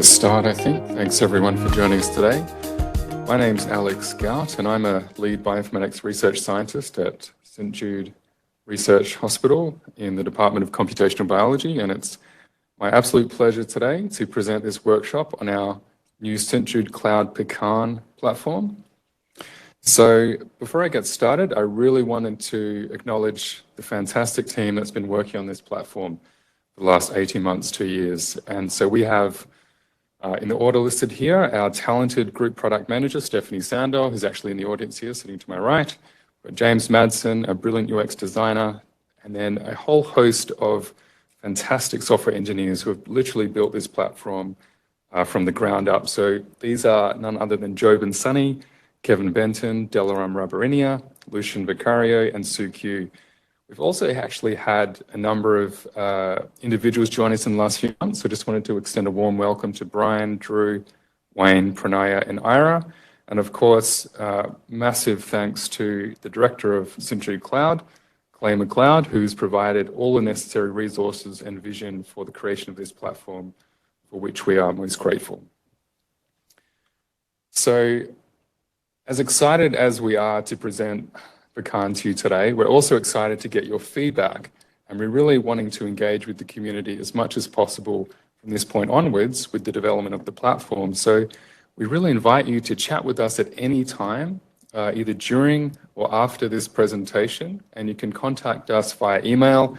a start, I think. Thanks everyone for joining us today. My name's Alex Gout and I'm a lead bioinformatics research scientist at St. Jude Research Hospital in the Department of Computational Biology, and it's my absolute pleasure today to present this workshop on our new St. Jude Cloud PeCan platform. So before I get started, I really wanted to acknowledge the fantastic team that's been working on this platform for the last 18 months, 2 years. And so we have, in the order listed here, our talented group product manager, Stephanie Sandor, who's actually in the audience here, sitting to my right. We've got James Madsen, a brilliant UX designer, and then a whole host of fantastic software engineers who have literally built this platform from the ground up. So these are none other than Job and Sunny, Kevin Benton, Delaram Rabarinia, Lucian Vicario, and Sue Q. We've also actually had a number of individuals join us in the last few months, so just wanted to extend a warm welcome to Brian, Drew, Wayne, Pranaya, and Ira. And of course, massive thanks to the director of St. Jude Cloud, Clay McLeod, who's provided all the necessary resources and vision for the creation of this platform, for which we are most grateful. So, as excited as we are to present PeCan to you today, we're also excited to get your feedback, and we're really wanting to engage with the community as much as possible from this point onwards with the development of the platform. So we really invite you to chat with us at any time, either during or after this presentation, and you can contact us via email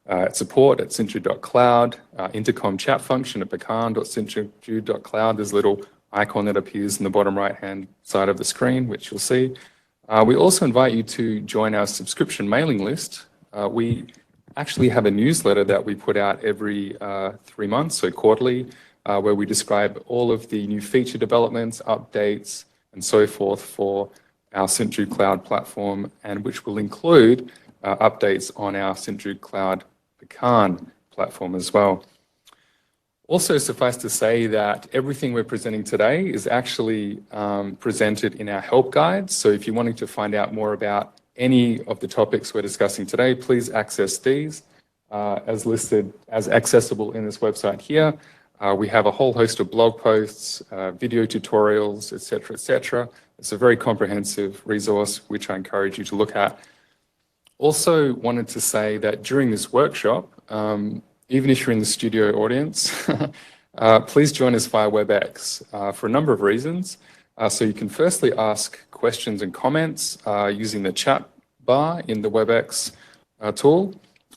at support@stjude.cloud, intercom chat function at pecan.stjude.cloud. There's a little icon that appears in the bottom right-hand side of the screen, which you'll see. We also invite you to join our subscription mailing list. We actually have a newsletter that we put out every 3 months, so quarterly, where we describe all of the new feature developments, updates, and so forth for our St. Jude Cloud platform, and which will include updates on our St. Jude Cloud PeCan platform as well. Also, suffice to say that everything we're presenting today is actually presented in our help guides. So if you're wanting to find out more about any of the topics we're discussing today, please access these as listed, as accessible in this website here. We have a whole host of blog posts, video tutorials, etc., etc. It's a very comprehensive resource, which I encourage you to look at. Also wanted to say that during this workshop, even if you're in the studio audience, please join us via WebEx for a number of reasons. So you can firstly ask questions and comments using the chat bar in the WebEx tool.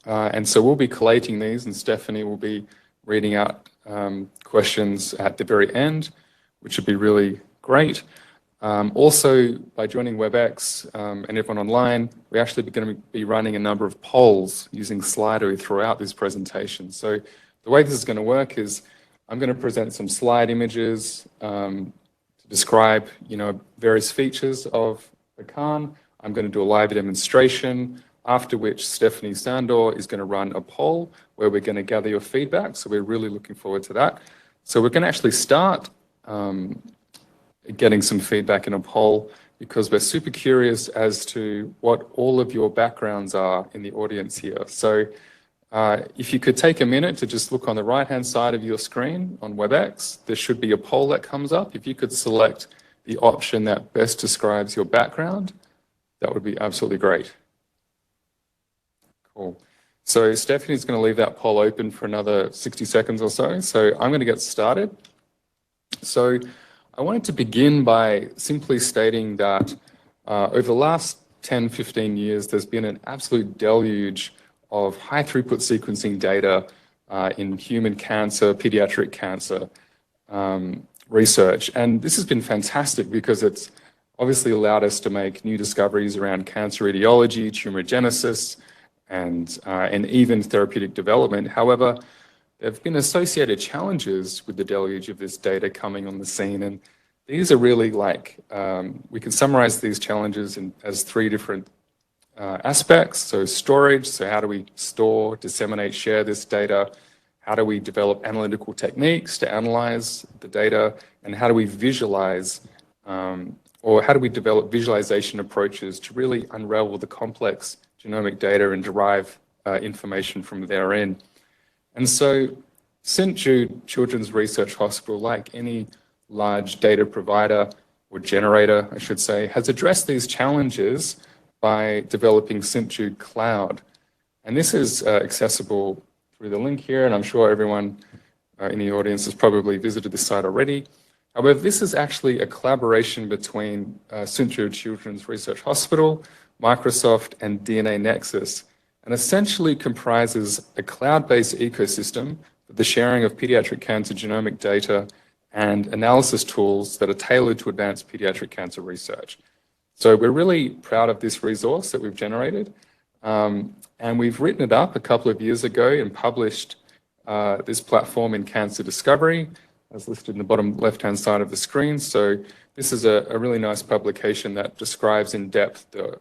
And so we'll be collating these, and Stephanie will be reading out questions at the very end, which would be really great. Also, by joining WebEx and everyone online, we're actually going to be running a number of polls using Slido throughout this presentation. So the way this is going to work is I'm going to present some slide images to describe, various features of PeCan. I'm going to do a live demonstration, after which Stephanie Sandor is going to run a poll where we're going to gather your feedback. So we're really looking forward to that. So we're going to actually start getting some feedback in a poll because we're super curious as to what all of your backgrounds are in the audience here. So if you could take a minute to just look on the right-hand side of your screen on WebEx, there should be a poll that comes up. If you could select the option that best describes your background, that would be absolutely great. Cool. So Stephanie's going to leave that poll open for another 60 seconds or so. So I'm going to get started. So I wanted to begin by simply stating that over the last 10, 15 years, there's been an absolute deluge of high throughput sequencing data in human cancer, pediatric cancer research. And this has been fantastic because it's obviously allowed us to make new discoveries around cancer etiology, tumorigenesis, and even therapeutic development. However, there have been associated challenges with the deluge of this data coming on the scene, and these are really we can summarize these challenges as 3 different aspects. So storage, so how do we store, disseminate, share this data? How do we develop analytical techniques to analyze the data? And how do we visualize, or how do we develop visualization approaches to really unravel the complex genomic data and derive information from therein? And so St. Jude Children's Research Hospital, like any large data provider or generator, I should say, has addressed these challenges by developing St. Jude Cloud. And this is accessible through the link here, and I'm sure everyone in the audience has probably visited this site already. However, this is actually a collaboration between St. Jude Children's Research Hospital, Microsoft, and DNA Nexus, and essentially comprises a cloud-based ecosystem for the sharing of pediatric cancer genomic data and analysis tools that are tailored to advance pediatric cancer research. So we're really proud of this resource that we've generated, and we've written it up a couple of years ago and published this platform in Cancer Discovery, as listed in the bottom left-hand side of the screen. So this is a really nice publication that describes in depth the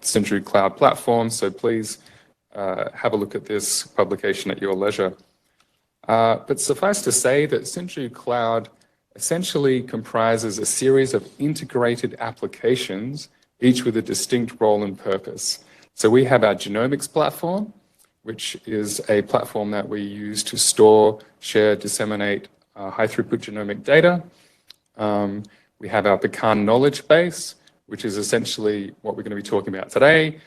St. Jude Cloud platform. So please have a look at this publication at your leisure. But suffice to say that St. Jude Cloud essentially comprises a series of integrated applications, each with a distinct role and purpose. So we have our genomics platform, which is a platform that we use to store, share, disseminate high-throughput genomic data. We have our PeCan Knowledge Base, which is essentially what we're going to be talking about today.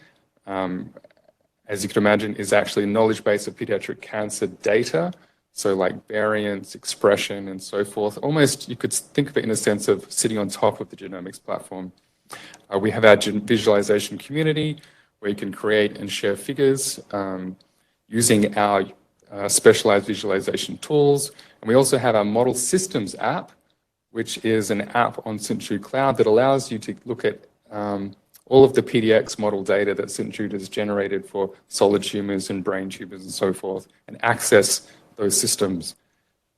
As you can imagine, is actually a knowledge base of pediatric cancer data. So like variants, expression, and so forth. Almost, you could think of it in a sense of sitting on top of the genomics platform. We have our visualization community, where you can create and share figures using our specialized visualization tools. And we also have our Model Systems app, which is an app on St. Jude Cloud that allows you to look at all of the PDX model data that St. Jude has generated for solid tumors and brain tumors and so forth, and access those systems.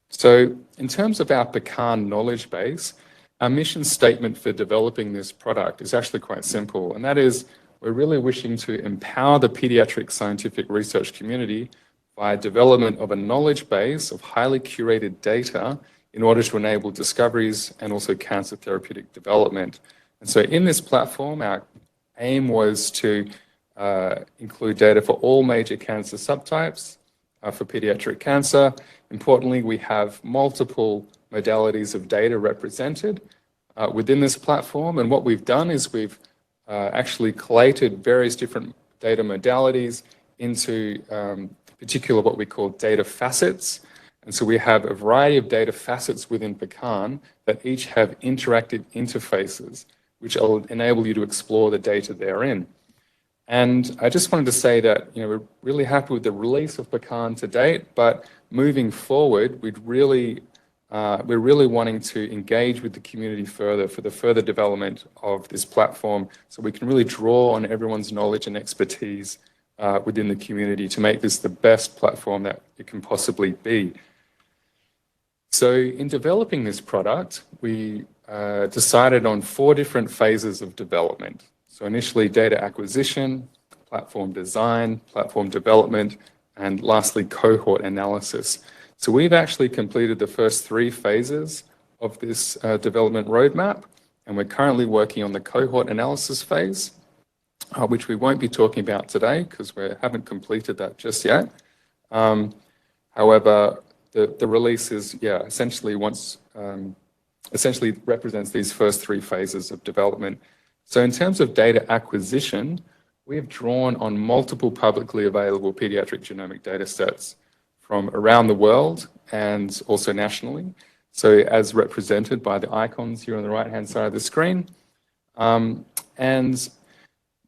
So in terms of our PeCan Knowledge Base, our mission statement for developing this product is actually quite simple, and that is we're really wishing to empower the pediatric scientific research community by development of a knowledge base of highly curated data in order to enable discoveries and also cancer therapeutic development. And so in this platform, our aim was to include data for all major cancer subtypes for pediatric cancer. Importantly, we have multiple modalities of data represented within this platform. And what we've done is we've actually collated various different data modalities into particular what we call data facets. And so we have a variety of data facets within PeCan that each have interactive interfaces, which will enable you to explore the data therein. And I just wanted to say that we're really happy with the release of PeCan to date, but moving forward, we're really wanting to engage with the community further for the further development of this platform, so we can really draw on everyone's knowledge and expertise within the community to make this the best platform that it can possibly be. So in developing this product, we decided on 4 different phases of development. So initially data acquisition, platform design, platform development, and lastly cohort analysis. So we've actually completed the first 3 phases of this development roadmap, and we're currently working on the cohort analysis phase, which we won't be talking about today because we haven't completed that just yet. However, the release is, essentially represents these first 3 phases of development. So in terms of data acquisition, we have drawn on multiple publicly available pediatric genomic data sets from around the world and also nationally. So as represented by the icons here on the right-hand side of the screen. And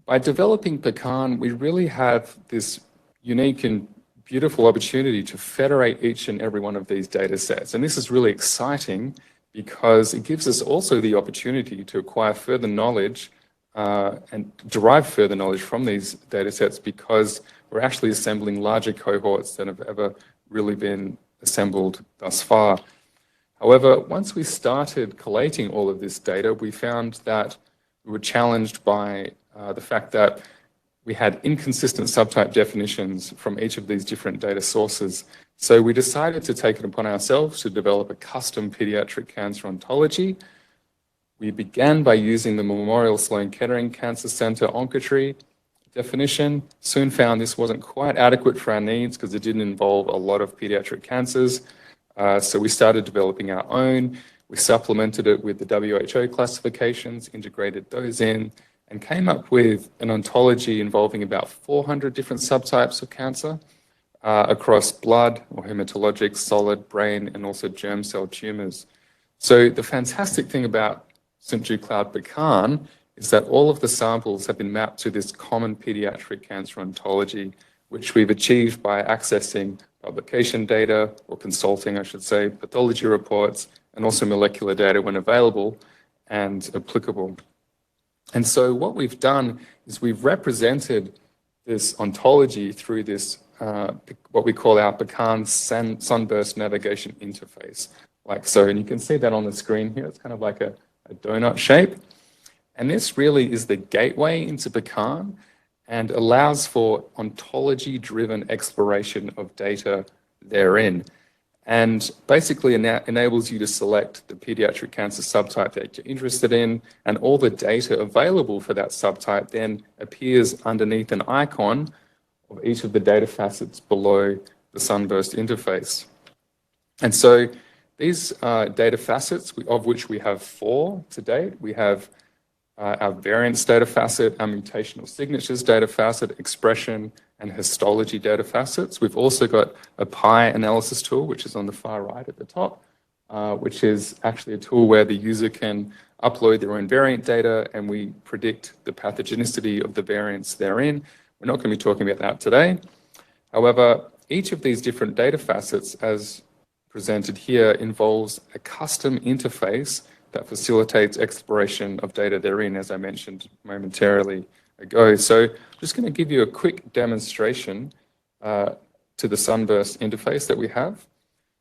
by developing PeCan, we really have this unique and beautiful opportunity to federate each and every one of these data sets. And this is really exciting because it gives us also the opportunity to acquire further knowledge and derive further knowledge from these data sets, because we're actually assembling larger cohorts than have ever really been assembled thus far. However, once we started collating all of this data, we found that we were challenged by the fact that we had inconsistent subtype definitions from each of these different data sources. So we decided to take it upon ourselves to develop a custom pediatric cancer ontology. We began by using the Memorial Sloan Kettering Cancer Center OncoTree definition. Soon found this wasn't quite adequate for our needs because it didn't involve a lot of pediatric cancers. So we started developing our own. We supplemented it with the WHO classifications, integrated those in, and came up with an ontology involving about 400 different subtypes of cancer across blood or hematologic, solid, brain, and also germ cell tumors. So the fantastic thing about St. Jude Cloud PeCan is that all of the samples have been mapped to this common pediatric cancer ontology, which we've achieved by accessing publication data, or consulting, I should say, pathology reports, and also molecular data when available and applicable. And so what we've done is we've represented this ontology through this, what we call our PeCan Sunburst navigation interface, like so. And you can see that on the screen here. It's kind of like a donut shape. And this really is the gateway into PeCan and allows for ontology-driven exploration of data therein. And basically enables you to select the pediatric cancer subtype that you're interested in, and all the data available for that subtype then appears underneath an icon of each of the data facets below the Sunburst interface. And so these data facets, of which we have 4 to date, we have our variance data facet, our mutational signatures data facet, expression and histology data facets. We've also got a PI analysis tool, which is on the far right at the top, which is actually a tool where the user can upload their own variant data and we predict the pathogenicity of the variants therein. We're not going to be talking about that today. However, each of these different data facets, as presented here, involves a custom interface that facilitates exploration of data therein, as I mentioned momentarily ago. So I'm just going to give you a quick demonstration to the Sunburst interface that we have.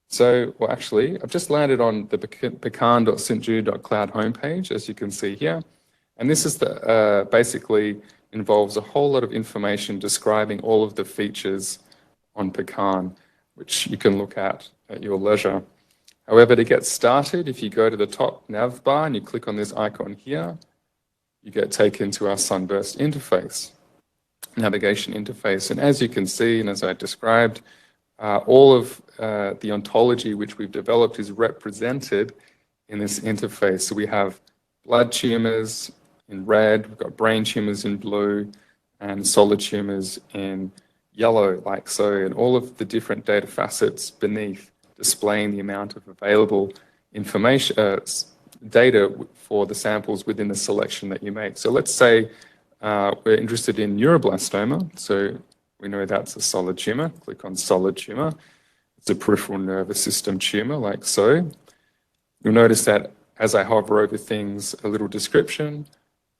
So, well, actually, I've just landed on the pecan.stjude.cloud homepage, as you can see here. And this is the basically involves a whole lot of information describing all of the features on PeCan, which you can look at your leisure. However, to get started, if you go to the top nav bar and you click on this icon here, you get taken to our Sunburst interface, navigation interface. And as you can see, and as I described, all of the ontology which we've developed is represented in this interface. So we have blood tumors in red, we've got brain tumors in blue, and solid tumors in yellow, like so, and all of the different data facets beneath displaying the amount of available information, data for the samples within the selection that you make. So let's say we're interested in neuroblastoma. So we know that's a solid tumor. Click on solid tumor. It's a peripheral nervous system tumor, like so. You'll notice that as I hover over things, a little description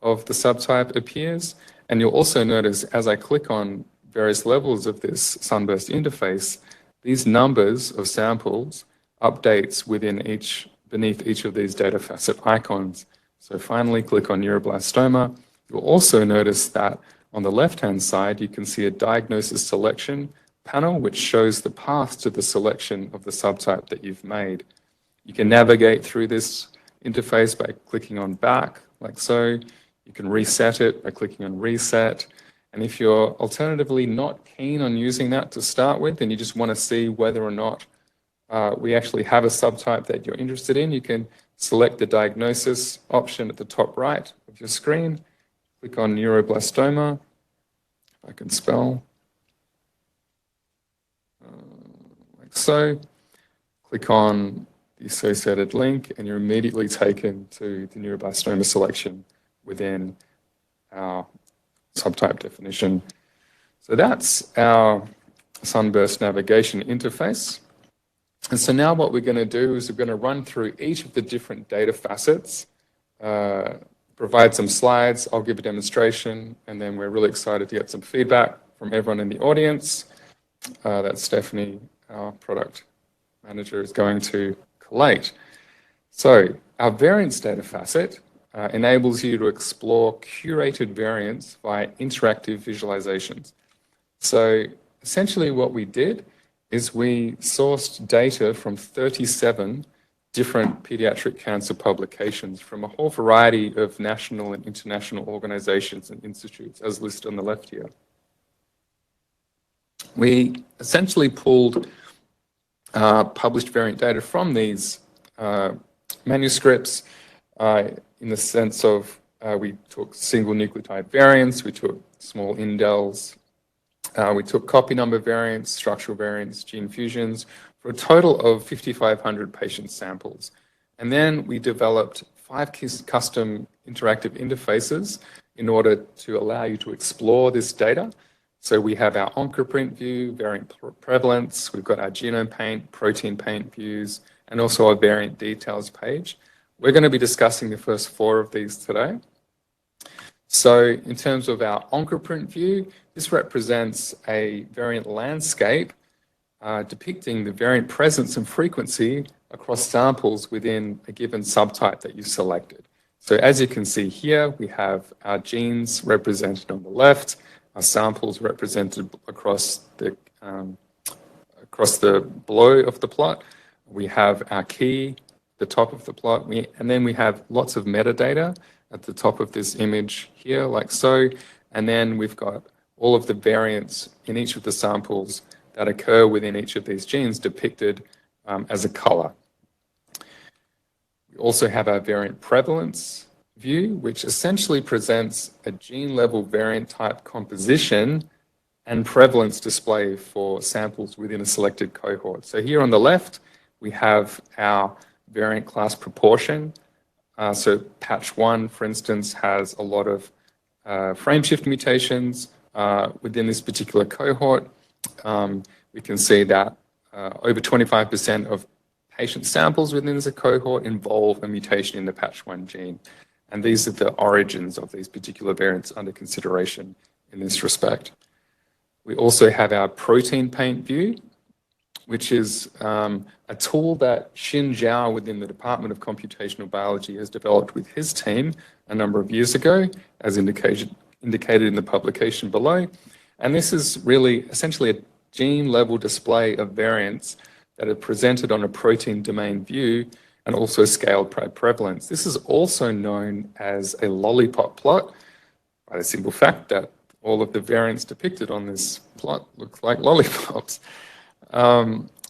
of the subtype appears. And you'll also notice as I click on various levels of this Sunburst interface, these numbers of samples updates beneath each of these data facet icons. So finally, click on neuroblastoma. You'll also notice that on the left-hand side, you can see a diagnosis selection panel, which shows the path to the selection of the subtype that you've made. You can navigate through this interface by clicking on back, like so. You can reset it by clicking on reset. And if you're alternatively not keen on using that to start with, and you just want to see whether or not we actually have a subtype that you're interested in, you can select the diagnosis option at the top right of your screen. Click on neuroblastoma, if I can spell, like so. Click on the associated link, and you're immediately taken to the neuroblastoma selection within our subtype definition. So that's our Sunburst navigation interface. And so now what we're going to do is we're going to run through each of the different data facets, provide some slides, I'll give a demonstration, and then we're really excited to get some feedback from everyone in the audience that Stephanie, our product manager, is going to collate. So our variance data facet enables you to explore curated variants via interactive visualizations. So essentially what we did is we sourced data from 37 different pediatric cancer publications from a whole variety of national and international organizations and institutes, as listed on the left here. We essentially pulled published variant data from these manuscripts in the sense of we took single nucleotide variants, we took small indels, we took copy number variants, structural variants, gene fusions, for a total of 5,500 patient samples. And then we developed 5 custom interactive interfaces in order to allow you to explore this data. So we have our OncoPrint view, variant prevalence, we've got our genome paint, protein paint views, and also our variant details page. We're going to be discussing the first 4 of these today. So in terms of our OncoPrint view, this represents a variant landscape depicting the variant presence and frequency across samples within a given subtype that you've selected. So as you can see here, we have our genes represented on the left, our samples represented across the below of the plot. We have our key, the top of the plot, and then we have lots of metadata at the top of this image here, like so. And then we've got all of the variants in each of the samples that occur within each of these genes depicted as a color. We also have our variant prevalence view, which essentially presents a gene-level variant type composition and prevalence display for samples within a selected cohort. So here on the left, we have our variant class proportion. So patch 1, for instance, has a lot of frameshift mutations within this particular cohort. We can see that over 25% of patient samples within this cohort involve a mutation in the patch 1 gene. And these are the origins of these particular variants under consideration in this respect. We also have our protein paint view, which is a tool that Xin Zhao within the Department of Computational Biology has developed with his team a number of years ago, as indicated in the publication below. And this is really essentially a gene-level display of variants that are presented on a protein domain view and also scaled by prevalence. This is also known as a lollipop plot, by the simple fact that all of the variants depicted on this plot look like lollipops.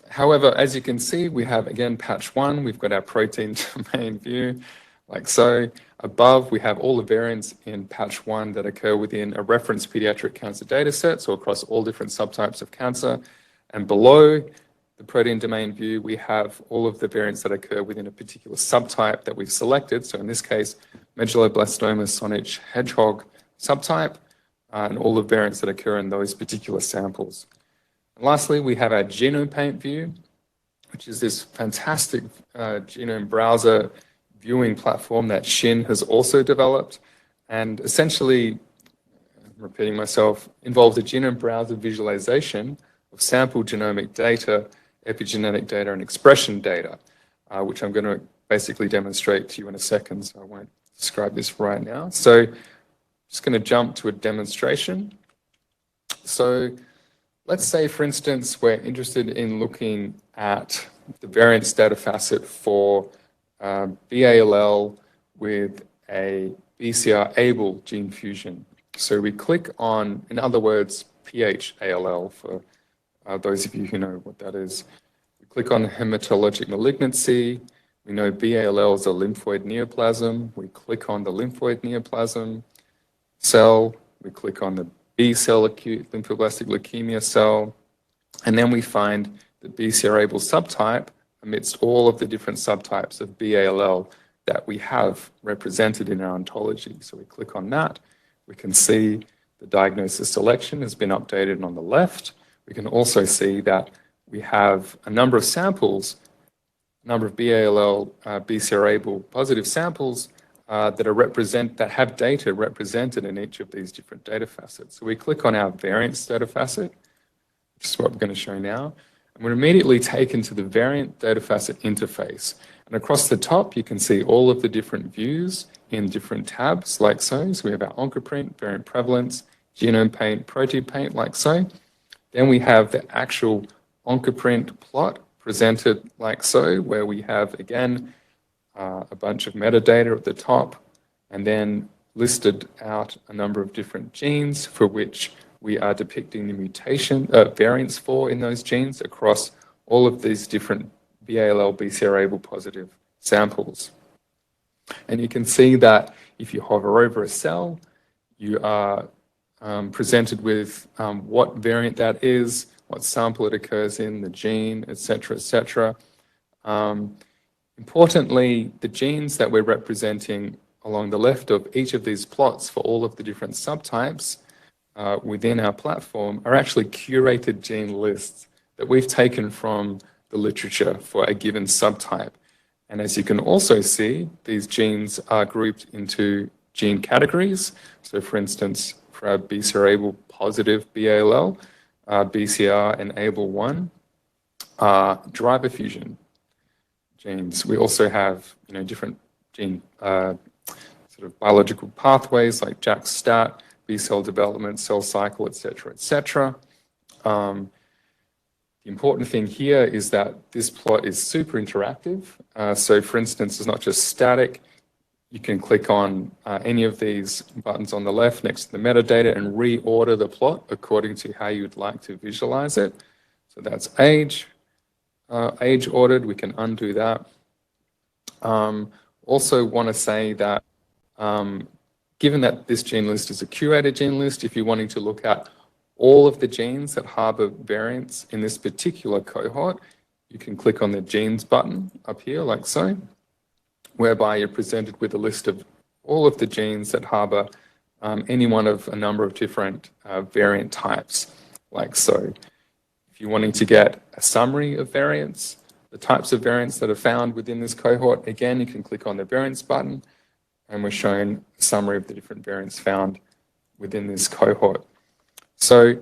However, as you can see, we have, again, patch 1. We've got our protein domain view, like so. Above, we have all the variants in patch 1 that occur within a reference pediatric cancer data set, so across all different subtypes of cancer. And below the protein domain view, we have all of the variants that occur within a particular subtype that we've selected. So in this case, medulloblastoma Saunich hedgehog subtype, and all the variants that occur in those particular samples. And lastly, we have our genome paint view, which is this fantastic genome browser viewing platform that Xin has also developed. And essentially, I'm repeating myself, involves a genome browser visualization of sample genomic data, epigenetic data, and expression data, which I'm going to basically demonstrate to you in a second, so I won't describe this right now. So I'm just going to jump to a demonstration. So let's say, for instance, we're interested in looking at the variance data facet for BALL with a BCR-ABL gene fusion. So we click on, in other words, PH-ALL for those of you who know what that is. We click on hematologic malignancy. We know BALL is a lymphoid neoplasm. We click on the lymphoid neoplasm cell. We click on the B cell acute lymphoblastic leukemia cell. And then we find the BCR-ABL subtype amidst all of the different subtypes of BALL that we have represented in our ontology. So we click on that. We can see the diagnosis selection has been updated on the left. We can also see that we have a number of samples, a number of BALL, BCR-ABL positive samples that have data represented in each of these different data facets. So we click on our variance data facet, which is what we're going to show now, and we're immediately taken to the variant data facet interface. And across the top, you can see all of the different views in different tabs, like so. So we have our OncoPrint, variant prevalence, genome paint, protein paint, like so. Then we have the actual OncoPrint plot presented like so, where we have, again, a bunch of metadata at the top, and then listed out a number of different genes for which we are depicting the mutation variants for in those genes across all of these different BALL BCR-ABL positive samples. And you can see that if you hover over a cell, you are presented with what variant that is, what sample it occurs in, the gene, etc., etc. Importantly, the genes that we're representing along the left of each of these plots for all of the different subtypes within our platform are actually curated gene lists that we've taken from the literature for a given subtype. And as you can also see, these genes are grouped into gene categories. So for instance, for our BCR-ABL positive BALL, BCR and ABL1 are driver fusion genes. We also have different gene sort of biological pathways like JAK-STAT, B-cell development, cell cycle, etc., etc. The important thing here is that this plot is super interactive. So for instance, it's not just static. You can click on any of these buttons on the left next to the metadata and reorder the plot according to how you'd like to visualize it. So that's age ordered. We can undo that. Also want to say that given that this gene list is a curated gene list, if you're wanting to look at all of the genes that harbor variants in this particular cohort, you can click on the genes button up here like so, whereby you're presented with a list of all of the genes that harbor any one of a number of different variant types like so. If you're wanting to get a summary of variants, the types of variants that are found within this cohort, again, you can click on the variants button, and we're showing a summary of the different variants found within this cohort. So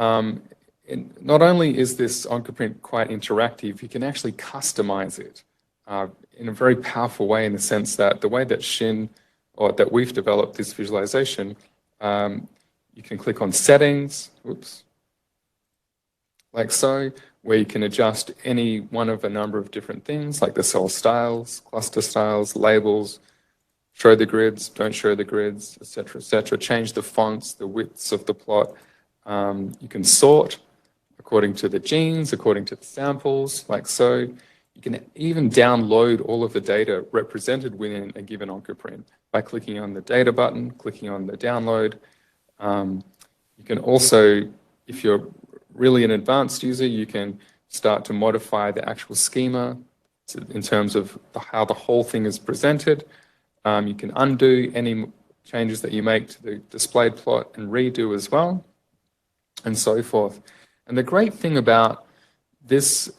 not only is this OncoPrint quite interactive, you can actually customize it in a very powerful way, in the sense that the way that that we've developed this visualization, you can click on settings, like so, where you can adjust any one of a number of different things like the cell styles, cluster styles, labels, show the grids, don't show the grids, etc., change the fonts, the widths of the plot. You can sort according to the genes, according to the samples, like so. You can even download all of the data represented within a given OncoPrint by clicking on the data button, clicking on the download. You can also, if you're really an advanced user, you can start to modify the actual schema in terms of how the whole thing is presented. You can undo any changes that you make to the displayed plot and redo as well, and so forth. And the great thing about this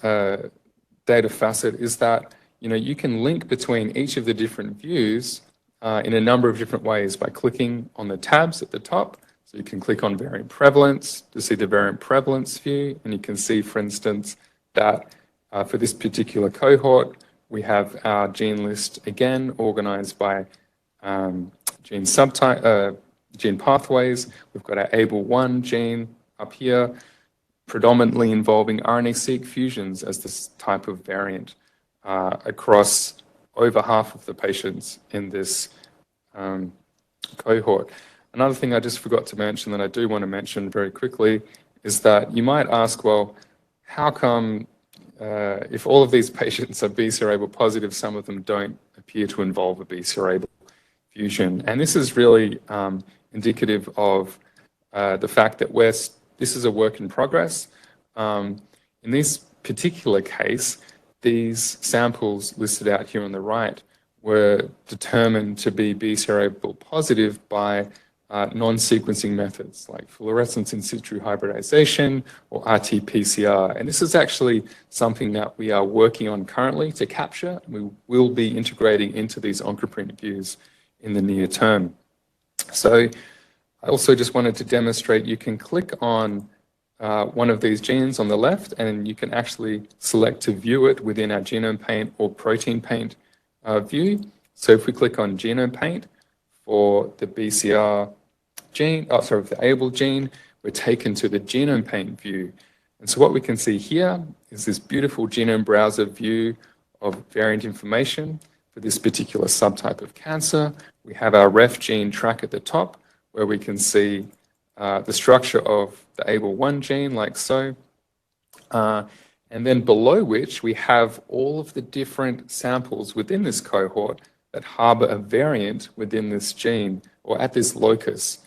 data facet is that you can link between each of the different views in a number of different ways by clicking on the tabs at the top. So you can click on variant prevalence to see the variant prevalence view, and you can see, for instance, that for this particular cohort, we have our gene list again organized by gene subtype, gene pathways. We've got our ABL1 gene up here, predominantly involving RNA-seq fusions as this type of variant across over half of the patients in this cohort. Another thing I just forgot to mention that I do want to mention very quickly is that you might ask, well, how come if all of these patients are BCR-ABL positive, some of them don't appear to involve a BCR-ABL fusion? And this is really indicative of the fact that this is a work in progress. In this particular case, these samples listed out here on the right were determined to be BCR-ABL positive by non-sequencing methods like fluorescence in situ hybridization or RT-PCR. And this is actually something that we are working on currently to capture. We will be integrating into these OncoPrint views in the near term. So I also just wanted to demonstrate you can click on one of these genes on the left, and you can actually select to view it within our Genome Paint or Protein Paint view. So if we click on Genome Paint for the BCR gene, the ABL gene, we're taken to the Genome Paint view. And so what we can see here is this beautiful genome browser view of variant information for this particular subtype of cancer. We have our ref gene track at the top, where we can see the structure of the ABL1 gene, like so. And then below which we have all of the different samples within this cohort that harbor a variant within this gene or at this locus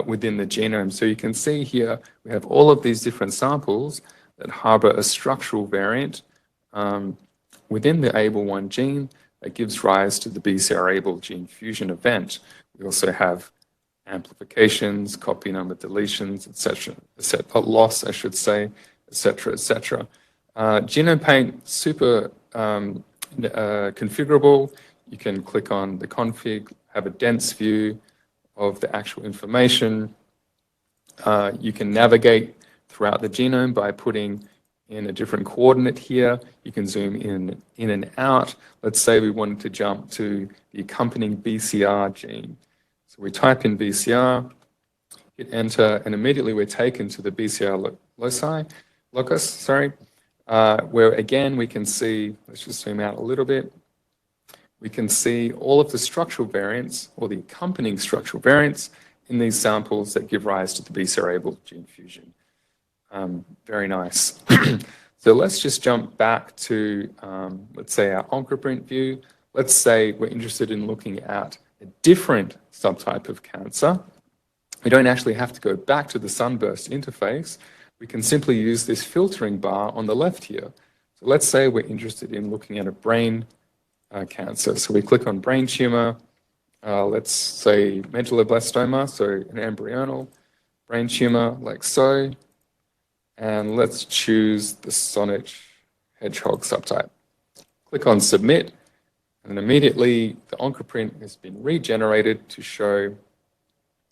within the genome. So you can see here we have all of these different samples that harbor a structural variant within the ABL1 gene that gives rise to the BCR-ABL gene fusion event. We also have amplifications, copy number deletions, etc., loss, I should say, etc., etc. Genome Paint, super configurable. You can click on the config, have a dense view of the actual information. You can navigate throughout the genome by putting in a different coordinate here. You can zoom in and out. Let's say we wanted to jump to the accompanying BCR gene. So we type in BCR, hit enter, and immediately we're taken to the BCR locus, where again we can see, let's just zoom out a little bit, we can see all of the structural variants or the accompanying structural variants in these samples that give rise to the BCR-ABL gene fusion. Very nice. So let's just jump back to, let's say, our OncoPrint view. Let's say we're interested in looking at a different subtype of cancer. We don't actually have to go back to the Sunburst interface. We can simply use this filtering bar on the left here. So let's say we're interested in looking at a brain cancer. So we click on brain tumor, let's say medulloblastoma, so an embryonal brain tumor like so. And let's choose the Saanich hedgehog subtype. Click on submit, and immediately the OncoPrint has been regenerated to show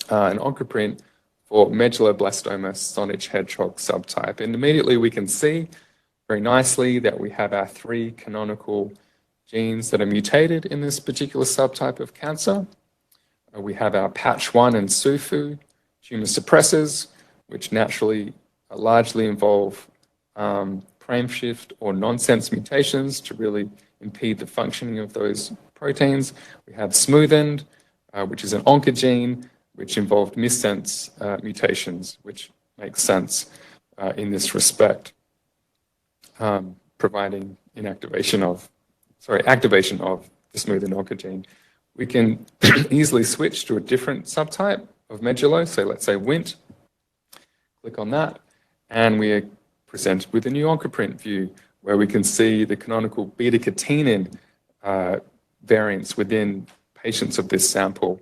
an OncoPrint for medulloblastoma Saanich hedgehog subtype. And immediately we can see very nicely that we have our 3 canonical genes that are mutated in this particular subtype of cancer. We have our patch1 and SUFU tumor suppressors, which naturally largely involve frameshift or nonsense mutations to really impede the functioning of those proteins. We have smoothened, which is an oncogene, which involved missense mutations, which makes sense in this respect, providing activation of the smoothened oncogene. We can easily switch to a different subtype of medullo, so let's say Wnt. Click on that, and we are presented with a new OncoPrint view where we can see the canonical beta-catenin variants within patients of this sample,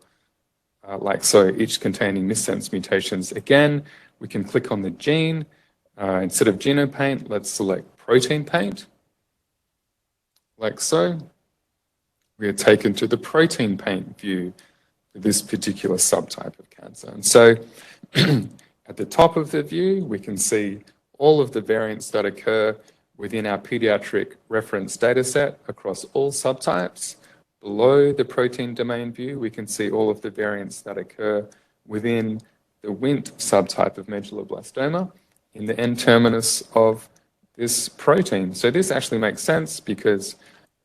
like so, each containing missense mutations. Again, we can click on the gene. Instead of Genome Paint, let's select Protein Paint, like so. We are taken to the Protein Paint view for this particular subtype of cancer. And so at the top of the view, we can see all of the variants that occur within our pediatric reference data set across all subtypes. Below the protein domain view, we can see all of the variants that occur within the Wnt subtype of medulloblastoma in the N-terminus of this protein. So this actually makes sense because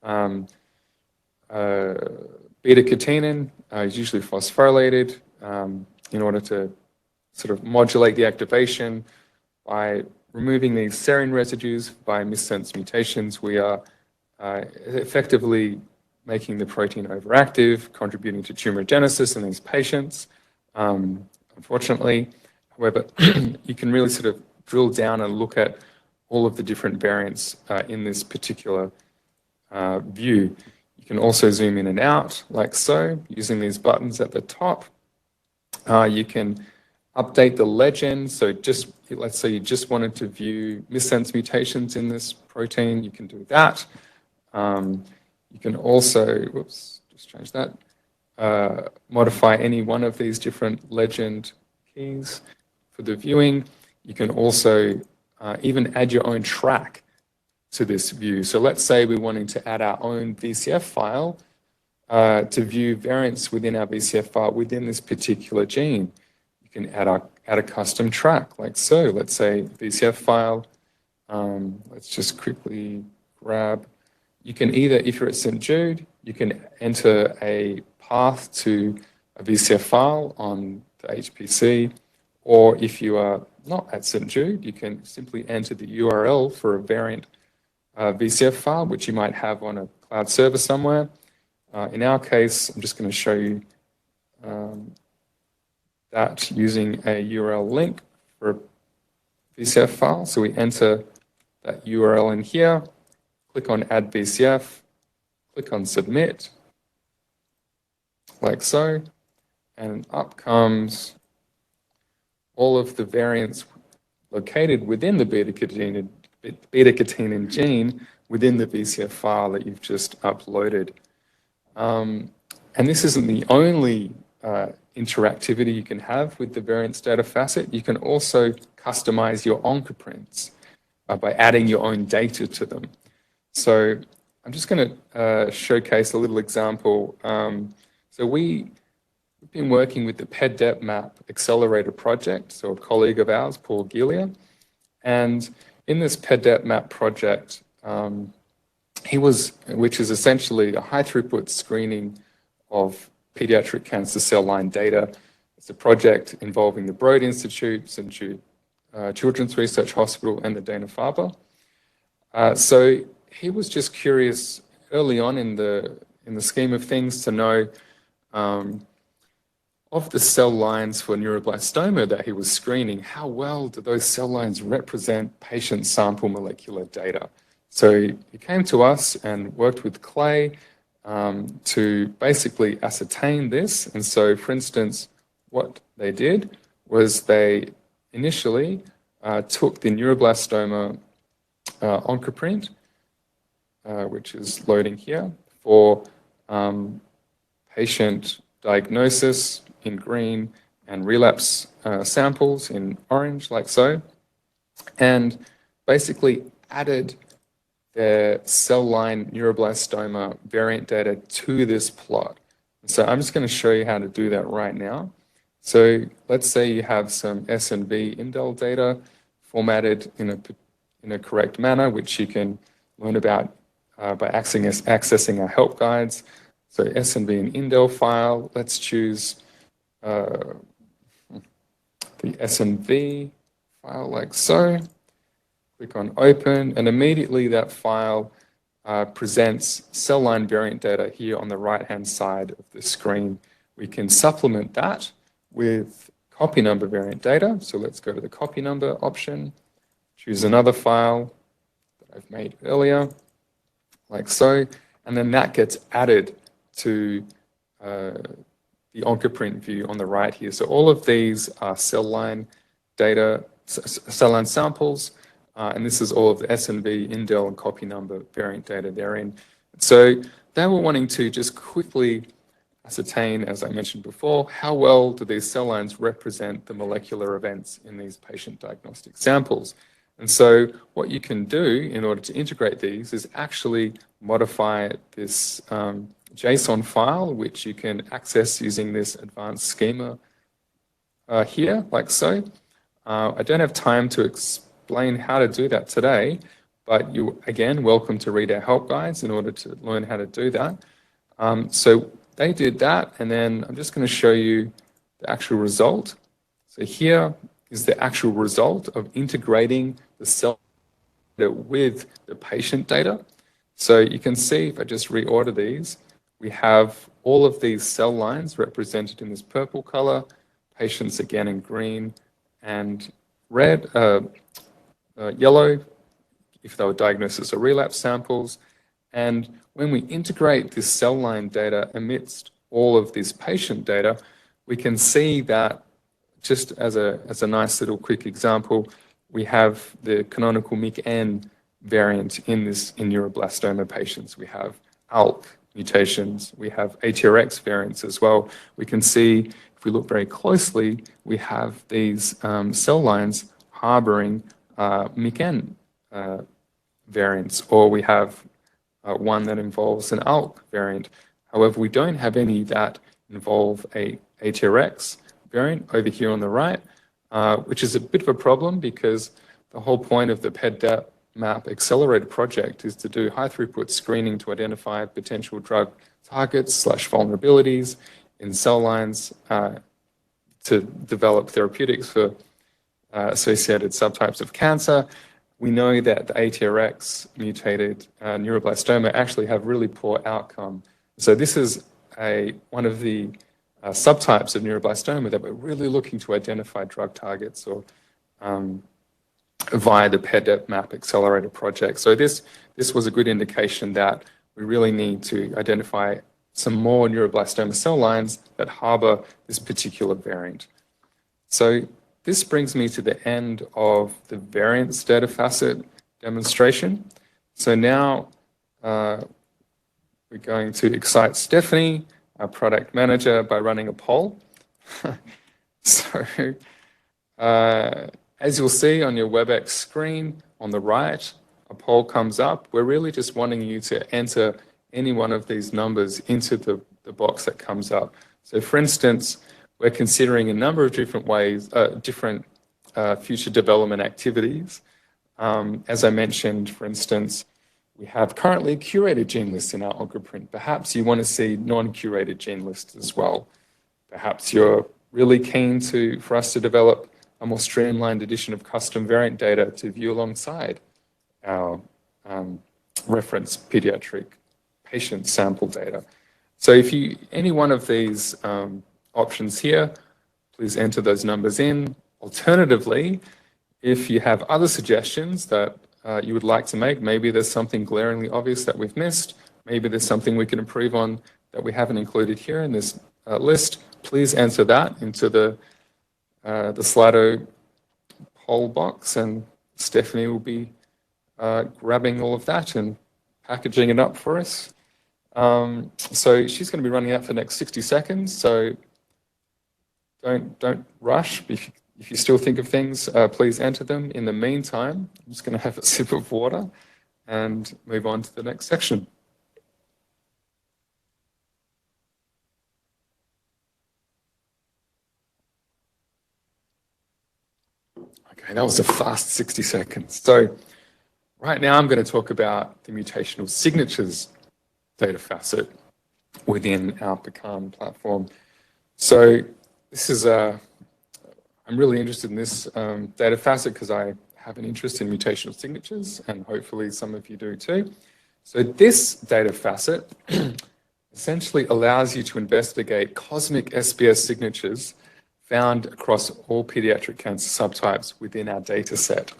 beta-catenin is usually phosphorylated in order to sort of modulate the activation. By removing these serine residues by missense mutations, we are effectively making the protein overactive, contributing to tumorigenesis in these patients, unfortunately. However, you can really sort of drill down and look at all of the different variants in this particular view. You can also zoom in and out, like so, using these buttons at the top. You can update the legend. So just, let's say you just wanted to view missense mutations in this protein, you can do that. You can also, whoops, just change that, modify any one of these different legend keys for the viewing. You can also even add your own track to this view. So let's say we're wanting to add our own VCF file to view variants within our VCF file within this particular gene. You can add a custom track like so. Let's say VCF file Let's just quickly grab. You can either, if you're at St. Jude, you can enter a path to a VCF file on the HPC, or if you are not at St. Jude, you can simply enter the URL for a variant VCF file, which you might have on a cloud server somewhere. In our case, I'm just going to show you that using a URL link for a VCF file. So we enter that URL in here, click on Add VCF, click on Submit, like so, and up comes all of the variants located within the beta-catenin gene within the VCF file that you've just uploaded. And this isn't the only interactivity you can have with the variants data facet. You can also customize your oncoprints by adding your own data to them. So I'm just going to showcase a little example. So we've been working with the PEDDEP-MAP Accelerator project, so a colleague of ours, Paul Gilia. And in this PEDDEP-MAP project, which is essentially a high-throughput screening of pediatric cancer cell line data. It's a project involving the Broad Institute, St. Jude Children's Research Hospital, and the Dana-Farber. So he was just curious early on in the scheme of things to know of the cell lines for neuroblastoma that he was screening, how well do those cell lines represent patient sample molecular data? So he came to us and worked with Clay to basically ascertain this. And so, for instance, what they did was they initially took the neuroblastoma oncoprint, which is loading here, for patient diagnosis in green and relapse samples in orange, like so, and basically added their cell line neuroblastoma variant data to this plot. So I'm just going to show you how to do that right now. So let's say you have some S&V indel data formatted in a correct manner, which you can learn about by accessing our help guides. So S&V and indel file, let's choose the S&V file like so. Click on open, and immediately that file presents cell line variant data here on the right-hand side of the screen. We can supplement that with copy number variant data. So let's go to the copy number option, choose another file that I've made earlier, like so, and then that gets added to the oncoprint view on the right here. So all of these are cell line data, cell line samples, and this is all of the S&V, indel, and copy number variant data therein. So they were wanting to just quickly ascertain, as I mentioned before, how well do these cell lines represent the molecular events in these patient diagnostic samples. And so what you can do in order to integrate these is actually modify this JSON file, which you can access using this advanced schema here, like so. I don't have time to explain how to do that today, but you're, again, welcome to read our help guides in order to learn how to do that. So they did that, and then I'm just going to show you the actual result. So here is the actual result of integrating the cell data with the patient data. So you can see, if I just reorder these, we have all of these cell lines represented in this purple color, patients again in green, and red, yellow, if they were diagnosed as relapse samples. And when we integrate this cell line data amidst all of this patient data, we can see that, just as a nice little quick example, we have the canonical MIC-N variant in neuroblastoma patients. We have ALK mutations, we have ATRX variants as well. We can see, if we look very closely, we have these cell lines harboring MIC-N variants, or we have one that involves an ALK variant. However, we don't have any that involve a ATRX variant over here on the right, which is a bit of a problem because the whole point of the PEDDEP Map Accelerator project is to do high-throughput screening to identify potential drug targets/vulnerabilities in cell lines to develop therapeutics for associated subtypes of cancer. We know that the ATRX mutated neuroblastoma actually have really poor outcome. So this is one of the subtypes of neuroblastoma that we're really looking to identify drug targets or via the PEDEP Map Accelerator project. So this was a good indication that we really need to identify some more neuroblastoma cell lines that harbor this particular variant. So this brings me to the end of the variance data facet demonstration. So now we're going to excite Stephanie, our product manager, by running a poll. So as you'll see on your WebEx screen on the right, a poll comes up. We're really just wanting you to enter any one of these numbers into the box that comes up. So for instance, we're considering a number of different ways, different future development activities. As I mentioned, for instance, we have currently curated gene lists in our OncoPrint. Perhaps you want to see non-curated gene lists as well. Perhaps you're really keen for us to develop a more streamlined edition of custom variant data to view alongside our reference pediatric patient sample data. So if any one of these options here, please enter those numbers in. Alternatively, if you have other suggestions that you would like to make, maybe there's something glaringly obvious that we've missed, maybe there's something we can improve on that we haven't included here in this list, please enter that into the Slido poll box, and Stephanie will be grabbing all of that and packaging it up for us. So she's going to be running that for the next 60 seconds. So don't rush. If you still think of things, please enter them. In the meantime, I'm just going to have a sip of water and move on to the next section. Okay, that was a fast 60 seconds. So right now I'm going to talk about the mutational signatures data facet within our PeCan platform. So this is I'm really interested in this data facet because I have an interest in mutational signatures, and hopefully some of you do too. So this data facet essentially allows you to investigate cosmic SBS signatures found across all pediatric cancer subtypes within our data set.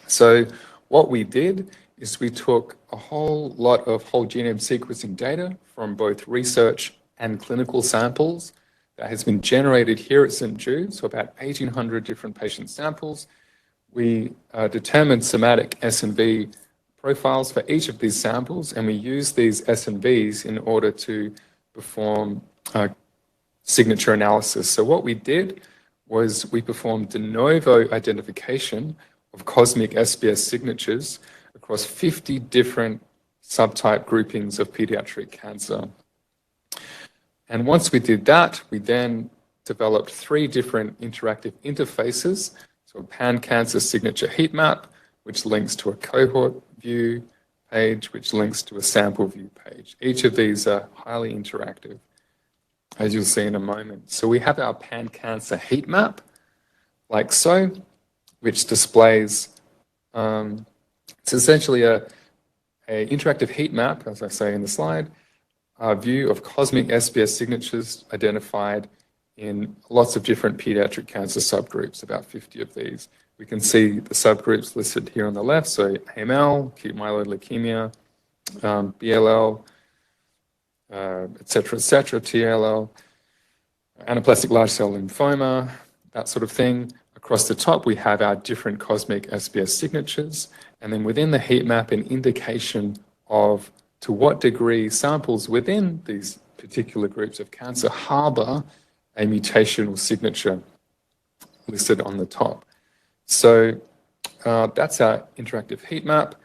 So what we did is we took a whole lot of whole genome sequencing data from both research and clinical samples that has been generated here at St. Jude, so about 1,800 different patient samples. We determined somatic SNV profiles for each of these samples, and we used these SNVs in order to perform signature analysis. So what we did was we performed de novo identification of cosmic SBS signatures across 50 different subtype groupings of pediatric cancer. And once we did that, we then developed 3 different interactive interfaces. So a pan-cancer signature heat map, which links to a cohort view page, which links to a sample view page. Each of these are highly interactive, as you'll see in a moment. So we have our pan-cancer heat map, like so, which displays, it's essentially an interactive heat map, as I say in the slide, a view of cosmic SBS signatures identified in lots of different pediatric cancer subgroups, about 50 of these. We can see the subgroups listed here on the left, so AML, acute myeloid leukemia, BLL, et cetera, TLL, anaplastic large cell lymphoma, that sort of thing. Across the top, we have our different cosmic SBS signatures, and then within the heat map, an indication of to what degree samples within these particular groups of cancer harbor a mutational signature listed on the top. So that's our interactive heat map.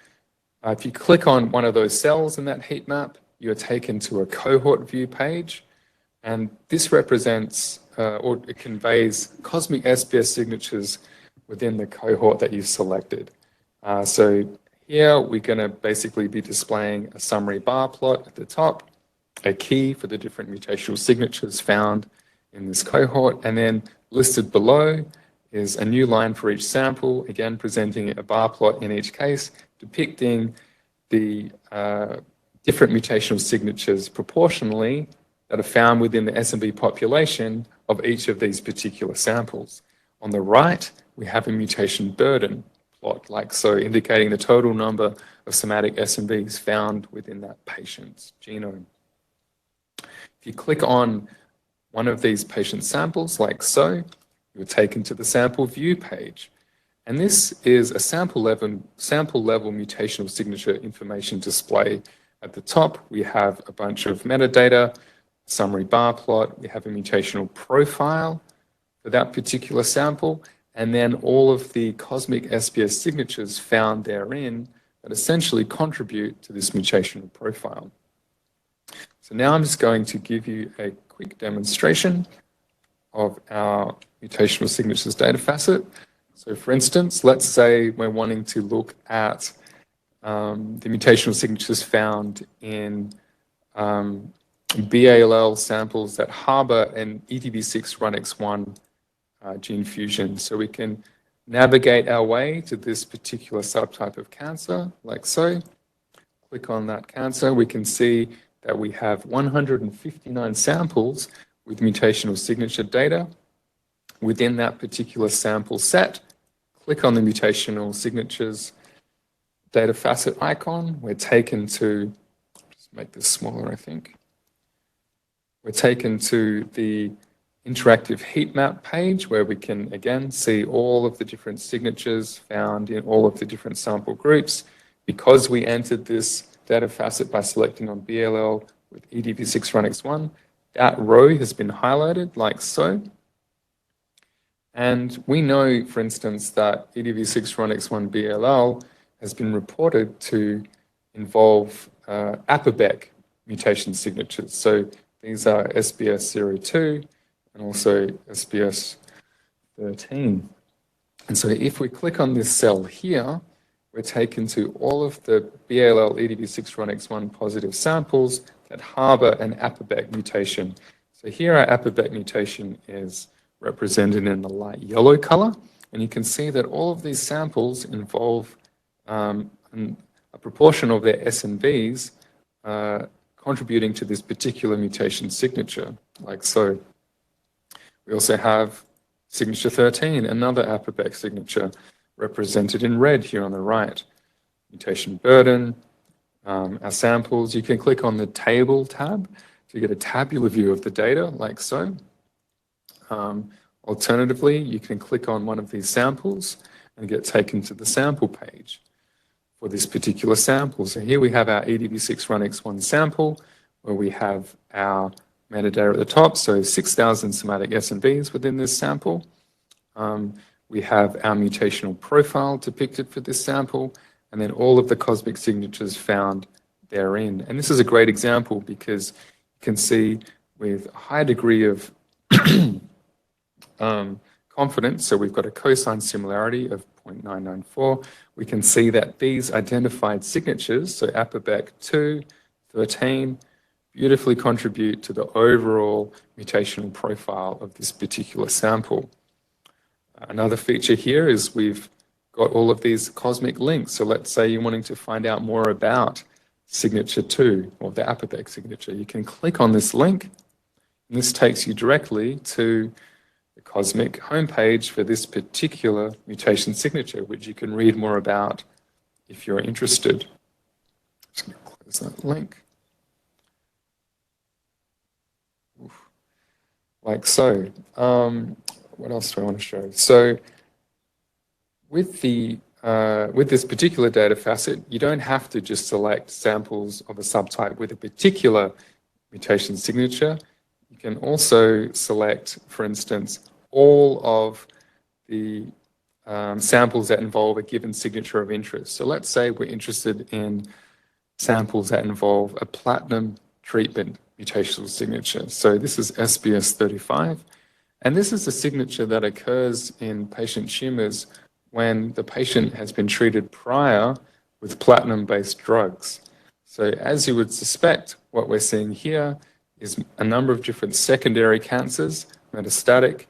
If you click on one of those cells in that heat map, you're taken to a cohort view page, and this represents or it conveys cosmic SBS signatures within the cohort that you've selected. So Here, we're going to basically be displaying a summary bar plot at the top, a key for the different mutational signatures found in this cohort, and then listed below is a new line for each sample, again presenting a bar plot in each case, depicting the different mutational signatures proportionally that are found within the SNV population of each of these particular samples. On the right, we have a mutation burden plot, like so, indicating the total number of somatic SNVs found within that patient's genome. If you click on one of these patient samples, like so, you're taken to the sample view page. And this is a sample level mutational signature information display. At the top, we have a bunch of metadata, summary bar plot, we have a mutational profile for that particular sample, and then all of the cosmic SBS signatures found therein that essentially contribute to this mutational profile. So now I'm just going to give you a quick demonstration of our mutational signatures data facet. So for instance, let's say we're wanting to look at the mutational signatures found in BALL samples that harbor an ETB6 RUNX1 gene fusion. So we can navigate our way to this particular subtype of cancer, like so. Click on that cancer, we can see that we have 159 samples with mutational signature data within that particular sample set. Click on the mutational signatures data facet icon. We're taken to, just make this smaller, I think. We're taken to the interactive heat map page where we can, again, see all of the different signatures found in all of the different sample groups. Because we entered this data facet by selecting on BLL with EDV6 RUNX1, that row has been highlighted like so. And we know, for instance, that EDV6 RUNX1 BLL has been reported to involve APOBEC mutation signatures. So these are SBS02 and also SBS13. And so if we click on this cell here, we're taken to all of the BALL EDV6 RUNX1 positive samples that harbor an APOBEC mutation. So here our APOBEC mutation is represented in the light yellow color, and you can see that all of these samples involve a proportion of their SNVs contributing to this particular mutation signature, like so. We also have signature 13, another APOBEC signature, represented in red here on the right. Mutation burden, our samples. You can click on the table tab to get a tabular view of the data, like so. Alternatively, you can click on one of these samples and get taken to the sample page for this particular sample. So here we have our EDV6 RUNX1 sample, where we have our metadata at the top, so 6,000 somatic SNVs within this sample. We have our mutational profile depicted for this sample, and then all of the cosmic signatures found therein. And this is a great example because you can see with a high degree of confidence, so we've got a cosine similarity of 0.994, we can see that these identified signatures, so APOBEC2, 13, beautifully contribute to the overall mutational profile of this particular sample. Another feature here is we've got all of these cosmic links. So let's say you're wanting to find out more about signature 2 or the APOBEC signature. You can click on this link, and this takes you directly to the cosmic homepage for this particular mutation signature, which you can read more about if you're interested. Just going to close that link. Like so. What else do I want to show? So with this particular data facet, you don't have to just select samples of a subtype with a particular mutation signature. You can also select, for instance, all of the samples that involve a given signature of interest. So let's say we're interested in samples that involve a platinum treatment mutational signature. So this is SBS35. And this is a signature that occurs in patient tumors when the patient has been treated prior with platinum-based drugs. So as you would suspect, what we're seeing here is a number of different secondary cancers, metastatic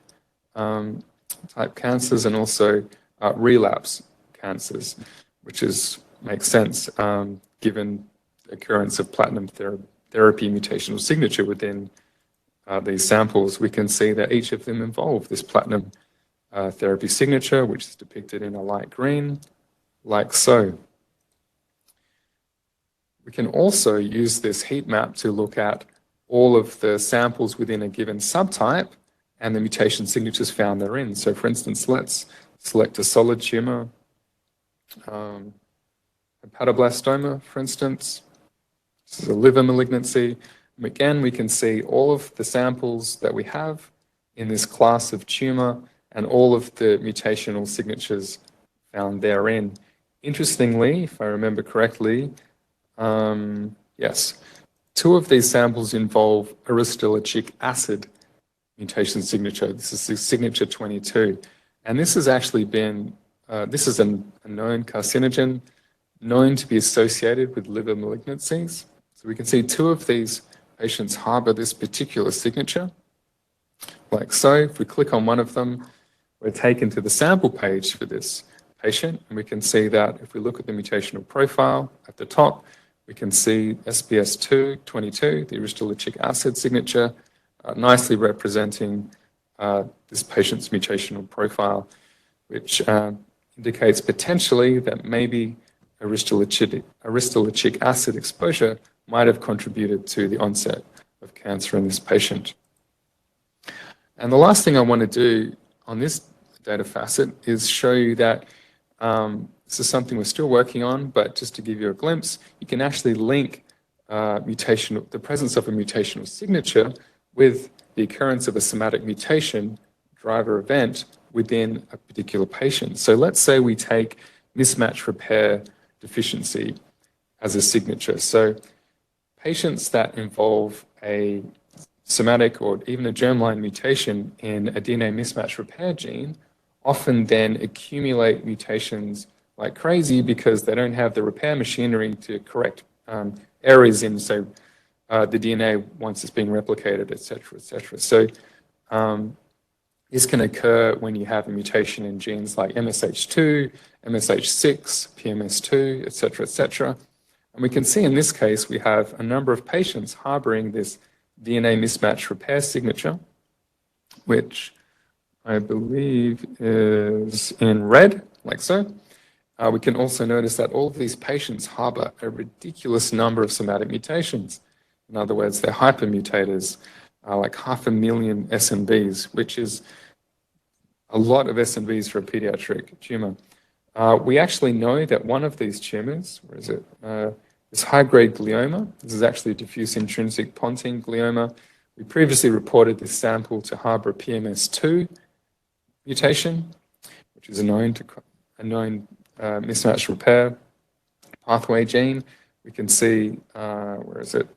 type cancers, and also relapse cancers, which makes sense given the occurrence of platinum therapy mutational signature within these samples. We can see that each of them involve this platinum therapy signature, which is depicted in a light green, like so. We can also use this heat map to look at all of the samples within a given subtype and the mutation signatures found therein. So for instance, let's select a solid tumor, hepatoblastoma, for instance. This is a liver malignancy. And again, we can see all of the samples that we have in this class of tumor and all of the mutational signatures found therein. Interestingly, if I remember correctly, yes, 2 of these samples involve aristolochic acid mutation signature. This is the signature 22. And this has actually been, this is a known carcinogen, known to be associated with liver malignancies. So we can see 2 of these patients harbor this particular signature, like so. If we click on one of them, we're taken to the sample page for this patient, and we can see that if we look at the mutational profile at the top, we can see SPS222, the aristolochic acid signature, nicely representing this patient's mutational profile, which indicates potentially that maybe aristolochic acid exposure might have contributed to the onset of cancer in this patient. And the last thing I want to do on this data facet is show you that this is something we're still working on, but just to give you a glimpse, you can actually link the presence of a mutational signature with the occurrence of a somatic mutation driver event within a particular patient. So let's say we take mismatch repair deficiency as a signature. So patients that involve a somatic or even a germline mutation in a DNA mismatch repair gene often then accumulate mutations like crazy because they don't have the repair machinery to correct errors in, say, the DNA once it's being replicated, et cetera, et cetera. So this can occur when you have a mutation in genes like MSH2, MSH6, PMS2, et cetera, et cetera. And we can see in this case, we have a number of patients harboring this DNA mismatch repair signature, which I believe is in red, like so. We can also notice that all of these patients harbor a ridiculous number of somatic mutations. In other words, they're hypermutators, like 500,000 SNVs, which is a lot of SNVs for a pediatric tumor. We actually know that one of these tumors, where is it? This high-grade glioma. This is actually a diffuse intrinsic pontine glioma. We previously reported this sample to harbor a PMS2 mutation, which is a known mismatch repair pathway gene. We can see, where is it?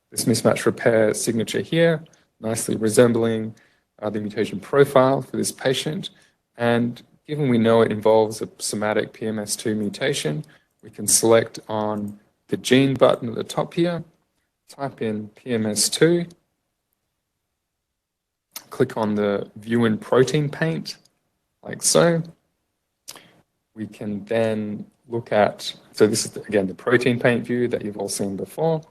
This mismatch repair signature here, nicely resembling the mutation profile for this patient. And given we know it involves a somatic PMS2 mutation, we can select on the gene button at the top here, type in PMS2, click on the View in Protein Paint, like so. We can then look at, so this is, again, the protein paint view that you've all seen before.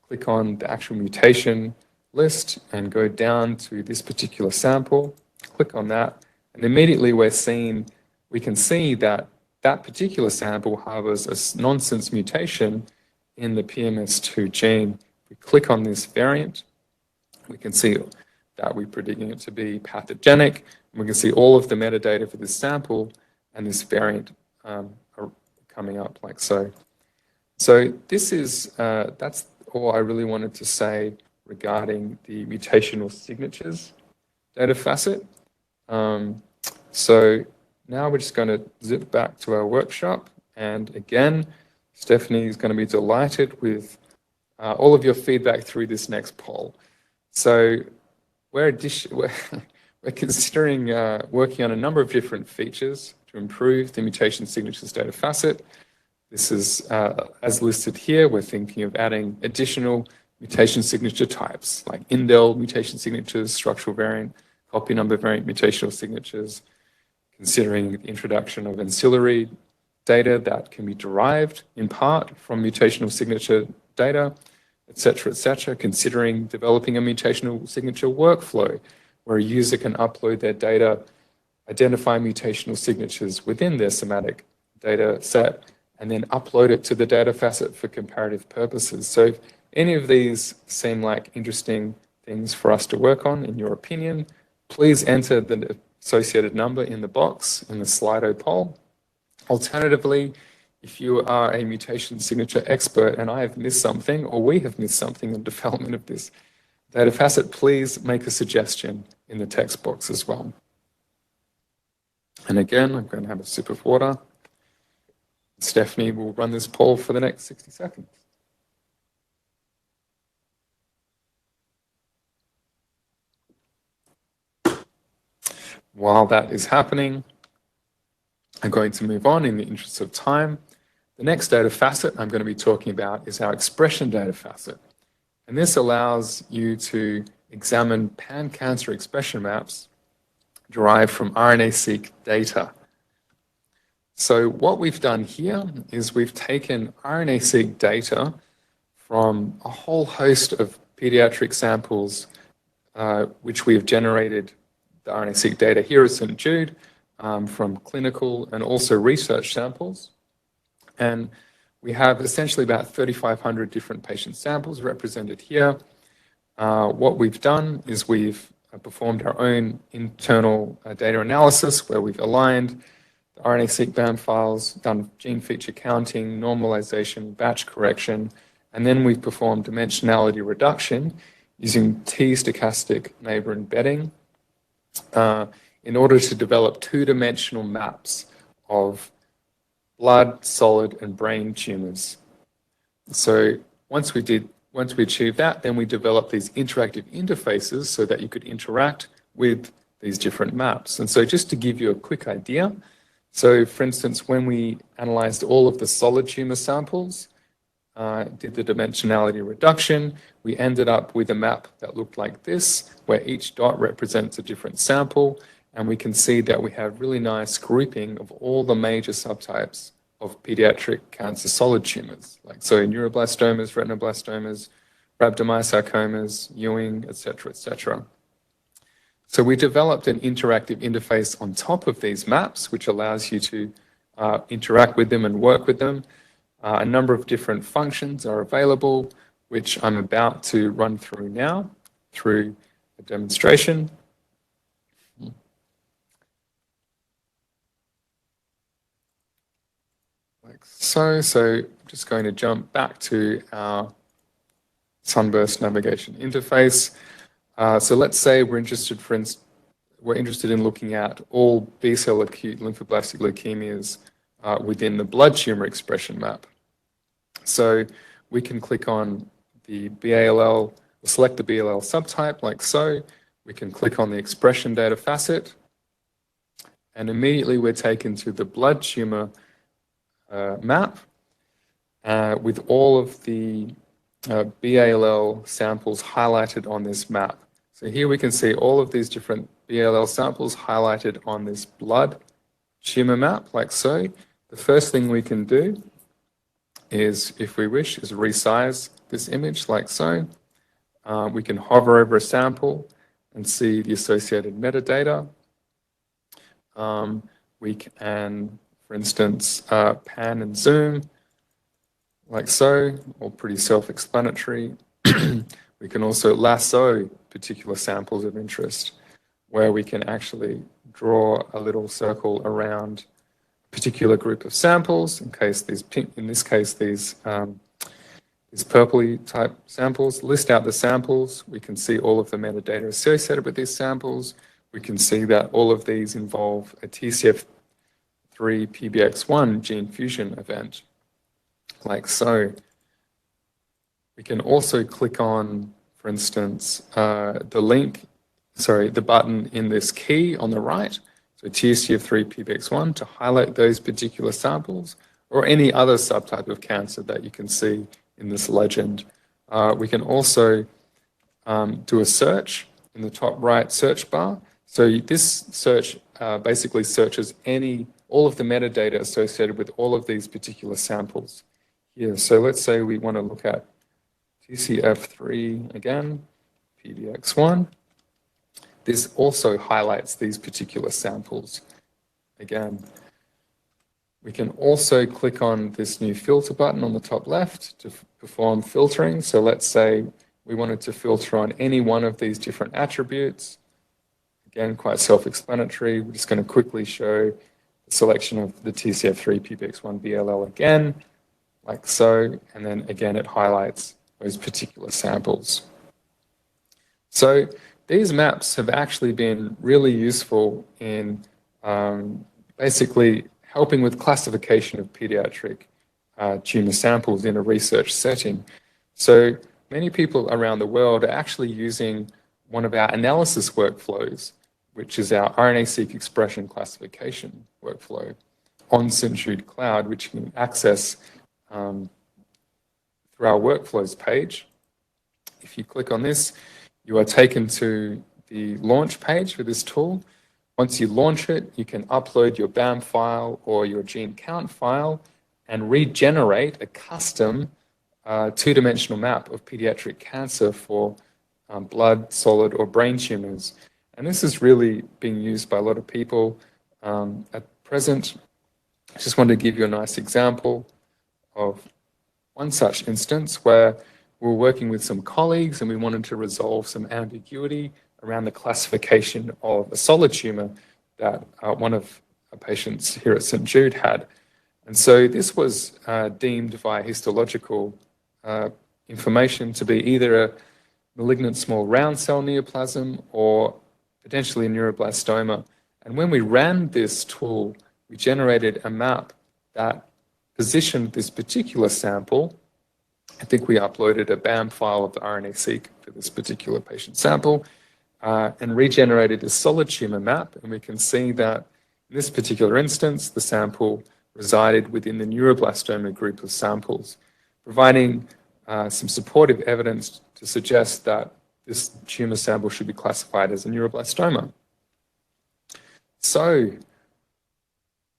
Click on the actual mutation list and go down to this particular sample. Click on that, and immediately we can see that that particular sample harbors a nonsense mutation in the PMS2 gene. If we click on this variant, we can see that we're predicting it to be pathogenic. And we can see all of the metadata for this sample and this variant are coming up like so. So this is, that's all I really wanted to say regarding the mutational signatures data facet. So now we're just going to zip back to our workshop. And again, Stephanie is going to be delighted with all of your feedback through this next poll. So we're considering working on a number of different features to improve the mutation signatures data facet. This is, as listed here, we're thinking of adding additional mutation signature types, like indel mutation signatures, structural variant, copy number variant mutational signatures, considering the introduction of ancillary data that can be derived in part from mutational signature data, et cetera, considering developing a mutational signature workflow where a user can upload their data, identify mutational signatures within their somatic data set, and then upload it to the data facet for comparative purposes. So if any of these seem like interesting things for us to work on, in your opinion, please enter the associated number in the box in the Slido poll. Alternatively, if you are a mutation signature expert and I have missed something, or we have missed something in development of this data facet, please make a suggestion in the text box as well. And again, I'm going to have a sip of water. Stephanie will run this poll for the next 60 seconds. While that is happening, I'm going to move on in the interest of time. The next data facet I'm going to be talking about is our expression data facet. And this allows you to examine pan-cancer expression maps derived from RNA-seq data. So what we've done here is we've taken RNA-seq data from a whole host of pediatric samples, which we've generated the RNA-seq data here at St. Jude, from clinical and also research samples. And we have essentially about 3,500 different patient samples represented here. What we've done is we've performed our own internal data analysis where we've aligned the RNA-seq BAM files, done gene feature counting, normalization, batch correction, and then we've performed dimensionality reduction using T-stochastic neighbor embedding in order to develop two-dimensional maps of blood, solid, and brain tumors. So once we achieved that, then we developed these interactive interfaces so that you could interact with these different maps. And so just to give you a quick idea, so for instance, when we analyzed all of the solid tumor samples, did the dimensionality reduction, we ended up with a map that looked like this, where each dot represents a different sample, and we can see that we have really nice grouping of all the major subtypes of pediatric cancer solid tumors, like so neuroblastomas, retinoblastomas, rhabdomyosarcomas, Ewing, et cetera, et cetera. So we developed an interactive interface on top of these maps, which allows you to interact with them and work with them. A number of different functions are available, which I'm about to run through now through a demonstration. Like so. So I'm just going to jump back to our Sunburst navigation interface. So let's say we're interested in looking at all B-cell acute lymphoblastic leukemias within the blood tumor expression map. So we can click on the BALL, select the BALL subtype like so. We can click on the expression data facet, and immediately we're taken to the blood tumor map with all of the BALL samples highlighted on this map. So here we can see all of these different BALL samples highlighted on this blood tumor map, like so. The first thing we can do is, if we wish, is resize this image like so. We can hover over a sample and see the associated metadata. We can, for instance, pan and zoom like so, all pretty self-explanatory. We can also lasso particular samples of interest, where we can actually draw a little circle around a particular group of samples. In this case, these purpley type samples. List out the samples. We can see all of the metadata associated with these samples. We can see that all of these involve a TCF3 PBX1 gene fusion event, like so. We can also click on, for instance, the button in this key on the right, so TCF3 PBX1, to highlight those particular samples, or any other subtype of cancer that you can see in this legend. We can also do a search in the top right search bar. So this search basically searches all of the metadata associated with all of these particular samples here. So let's say we want to look at TCF3 again, PDX1. This also highlights these particular samples again. We can also click on this new filter button on the top left to perform filtering. So let's say we wanted to filter on any one of these different attributes. Again, quite self-explanatory. We're just going to quickly show the selection of the TCF3 PBX1 BLL again, like so. And then again, it highlights those particular samples. So these maps have actually been really useful in basically helping with classification of pediatric tumor samples in a research setting. So many people around the world are actually using one of our analysis workflows, which is our RNA-seq expression classification workflow on St. Jude Cloud, which you can access through our workflows page. If you click on this, you are taken to the launch page for this tool. Once you launch it, you can upload your BAM file or your gene count file and regenerate a custom two-dimensional map of pediatric cancer for blood, solid, or brain tumors. And this is really being used by a lot of people at present. I just wanted to give you a nice example of one such instance where we're working with some colleagues and we wanted to resolve some ambiguity around the classification of a solid tumor that one of our patients here at St. Jude had. And so this was deemed via histological information to be either a malignant small round cell neoplasm or potentially a neuroblastoma. And when we ran this tool, we generated a map that positioned this particular sample. I think we uploaded a BAM file of the RNA-seq for this particular patient sample and regenerated a solid tumor map. And we can see that in this particular instance, the sample resided within the neuroblastoma group of samples, providing some supportive evidence to suggest that this tumor sample should be classified as a neuroblastoma. So,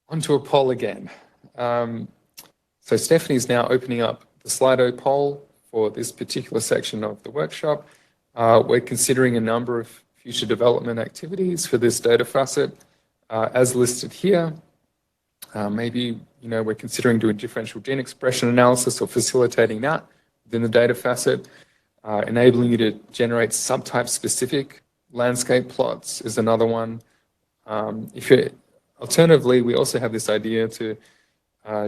onto a poll again. So Stephanie's now opening up the Slido poll for this particular section of the workshop. We're considering a number of future development activities for this data facet, as listed here. Maybe we're considering doing differential gene expression analysis or facilitating that within the data facet. Enabling you to generate subtype-specific landscape plots is another one. Alternatively, we also have this idea to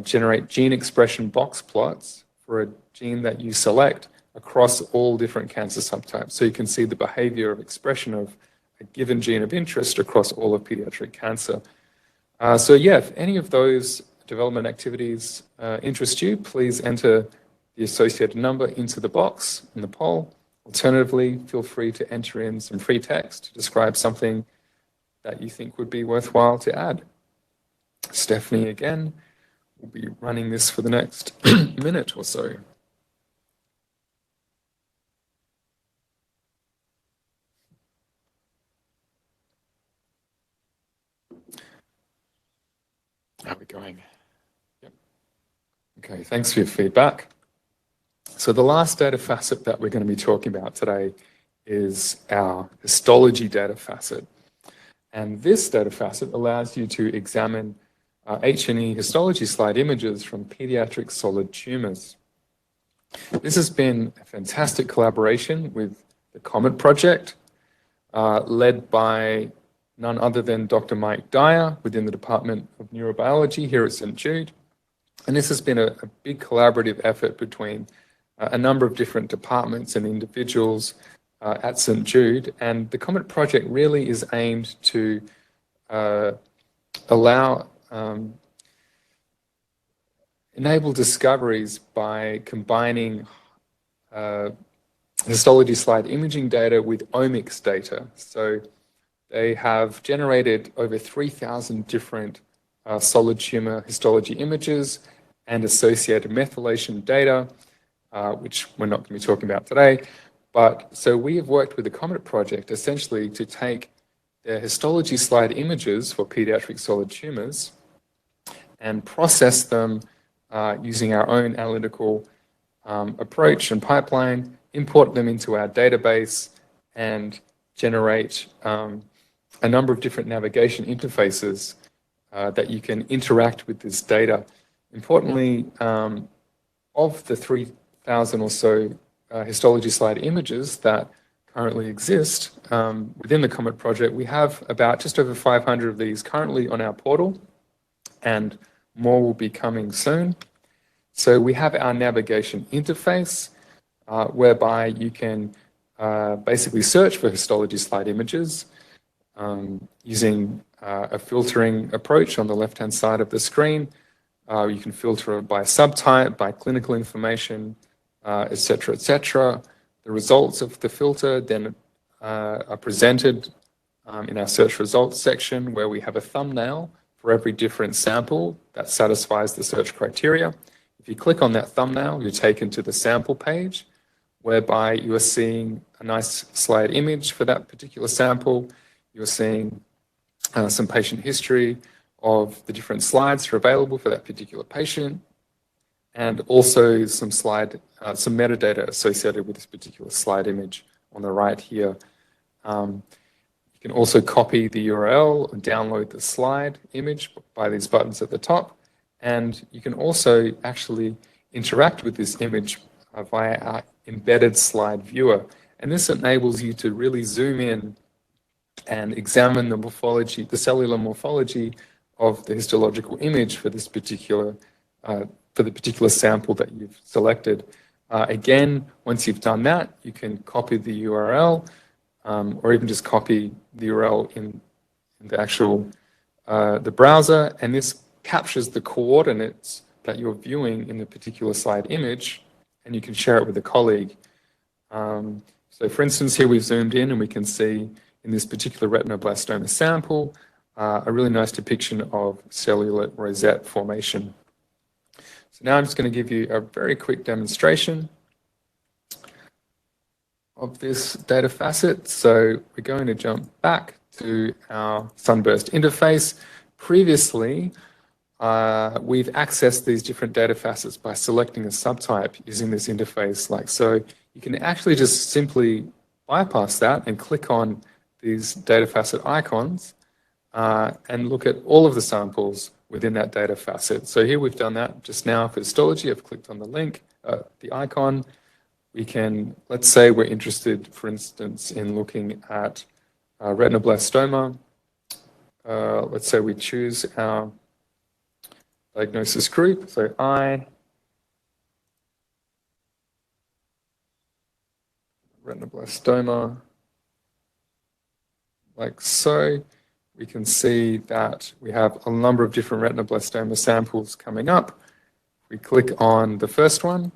generate gene expression box plots for a gene that you select across all different cancer subtypes. So you can see the behavior of expression of a given gene of interest across all of pediatric cancer. So yeah, if any of those development activities interest you, please enter the associated number into the box in the poll. Alternatively, feel free to enter in some free text to describe something that you think would be worthwhile to add. Stephanie again will be running this for the next minute or so. How are we going? Yep. Okay, thanks for your feedback. So the last data facet that we're going to be talking about today is our histology data facet. And this data facet allows you to examine H&E histology slide images from pediatric solid tumors. This has been a fantastic collaboration with the COMET project, led by none other than Dr. Mike Dyer within the Department of Neurobiology here at St. Jude. And this has been a big collaborative effort between a number of different departments and individuals at St. Jude. And the COMET project really is aimed to enable discoveries by combining histology slide imaging data with omics data. So they have generated over 3,000 different solid tumor histology images and associated methylation data, which we're not going to be talking about today. But so we have worked with the COMET project essentially to take the histology slide images for pediatric solid tumors and process them using our own analytical approach and pipeline, import them into our database, and generate a number of different navigation interfaces that you can interact with this data. Importantly, of the 3,000 or so histology slide images that currently exist within the COMET project, we have about just over 500 of these currently on our portal, and more will be coming soon. So we have our navigation interface whereby you can basically search for histology slide images using a filtering approach on the left-hand side of the screen. You can filter by subtype, by clinical information, et cetera, et cetera. The results of the filter then are presented in our search results section, where we have a thumbnail for every different sample that satisfies the search criteria. If you click on that thumbnail, you're taken to the sample page, whereby you are seeing a nice slide image for that particular sample. You're seeing some patient history of the different slides that are available for that particular patient, and also some metadata associated with this particular slide image on the right here. You can also copy the URL and download the slide image by these buttons at the top, and you can also actually interact with this image via our embedded slide viewer. And this enables you to really zoom in and examine the morphology, the cellular morphology of the histological image for this particular, for the particular sample that you've selected. Again, once you've done that, you can copy the URL, or even just copy the URL in the actual the browser, and this captures the coordinates that you're viewing in the particular slide image, and you can share it with a colleague. So for instance, here we've zoomed in and we can see in this particular retinoblastoma sample a really nice depiction of cellular rosette formation. So now I'm just going to give you a very quick demonstration of this data facet. So we're going to jump back to our Sunburst interface. Previously, we've accessed these different data facets by selecting a subtype using this interface like so. You can actually just simply bypass that and click on these data facet icons and look at all of the samples within that data facet. So here we've done that just now for histology. I've clicked on the link, the icon. We can, let's say we're interested, for instance, in looking at retinoblastoma. Let's say we choose our diagnosis group, so retinoblastoma, like so. We can see that we have a number of different retinoblastoma samples coming up. We click on the first one,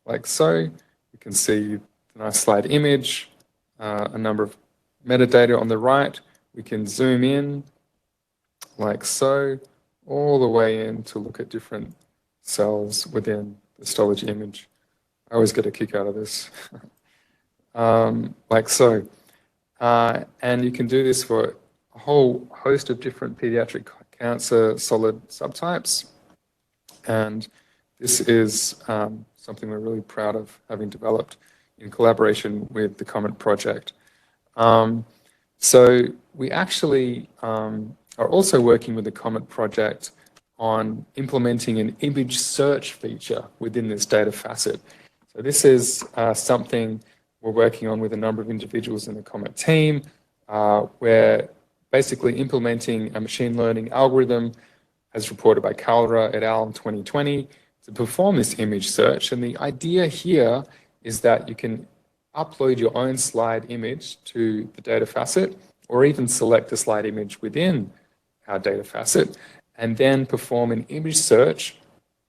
like so. We can see the nice slide image, a number of metadata on the right. We can zoom in, like so, all the way in to look at different cells within the histology image. I always get a kick out of this. Like so. And you can do this for a whole host of different pediatric cancer solid subtypes. And this is something we're really proud of having developed in collaboration with the COMET project. So we actually are also working with the COMET project on implementing an image search feature within this data facet. So this is something we're working on with a number of individuals in the COMET team. We're basically implementing a machine learning algorithm as reported by Calra et al. In 2020 to perform this image search. And the idea here is that you can upload your own slide image to the data facet, or even select a slide image within our data facet, and then perform an image search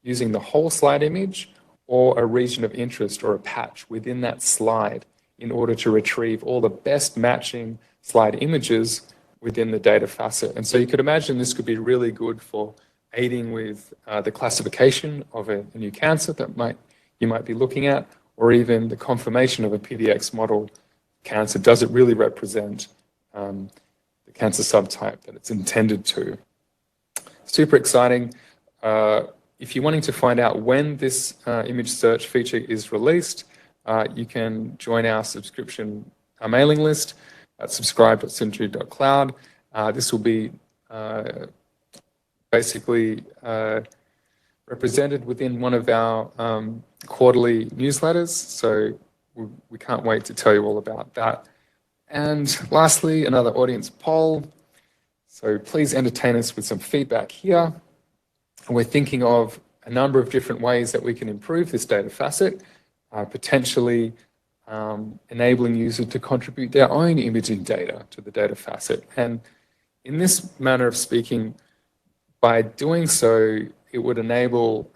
using the whole slide image or a region of interest or a patch within that slide in order to retrieve all the best matching slide images within the data facet. And so you could imagine this could be really good for aiding with the classification of a new cancer that you might be looking at, or even the confirmation of a PDX model cancer. Does it really represent the cancer subtype that it's intended to? Super exciting. If you're wanting to find out when this image search feature is released, you can join our subscription mailing list at subscribe.synergy.cloud. This will be basically represented within one of our quarterly newsletters, so we can't wait to tell you all about that. And lastly, another audience poll. So please entertain us with some feedback here. We're thinking of a number of different ways that we can improve this data facet, potentially enabling users to contribute their own imaging data to the data facet. And in this manner of speaking, by doing so, it would enable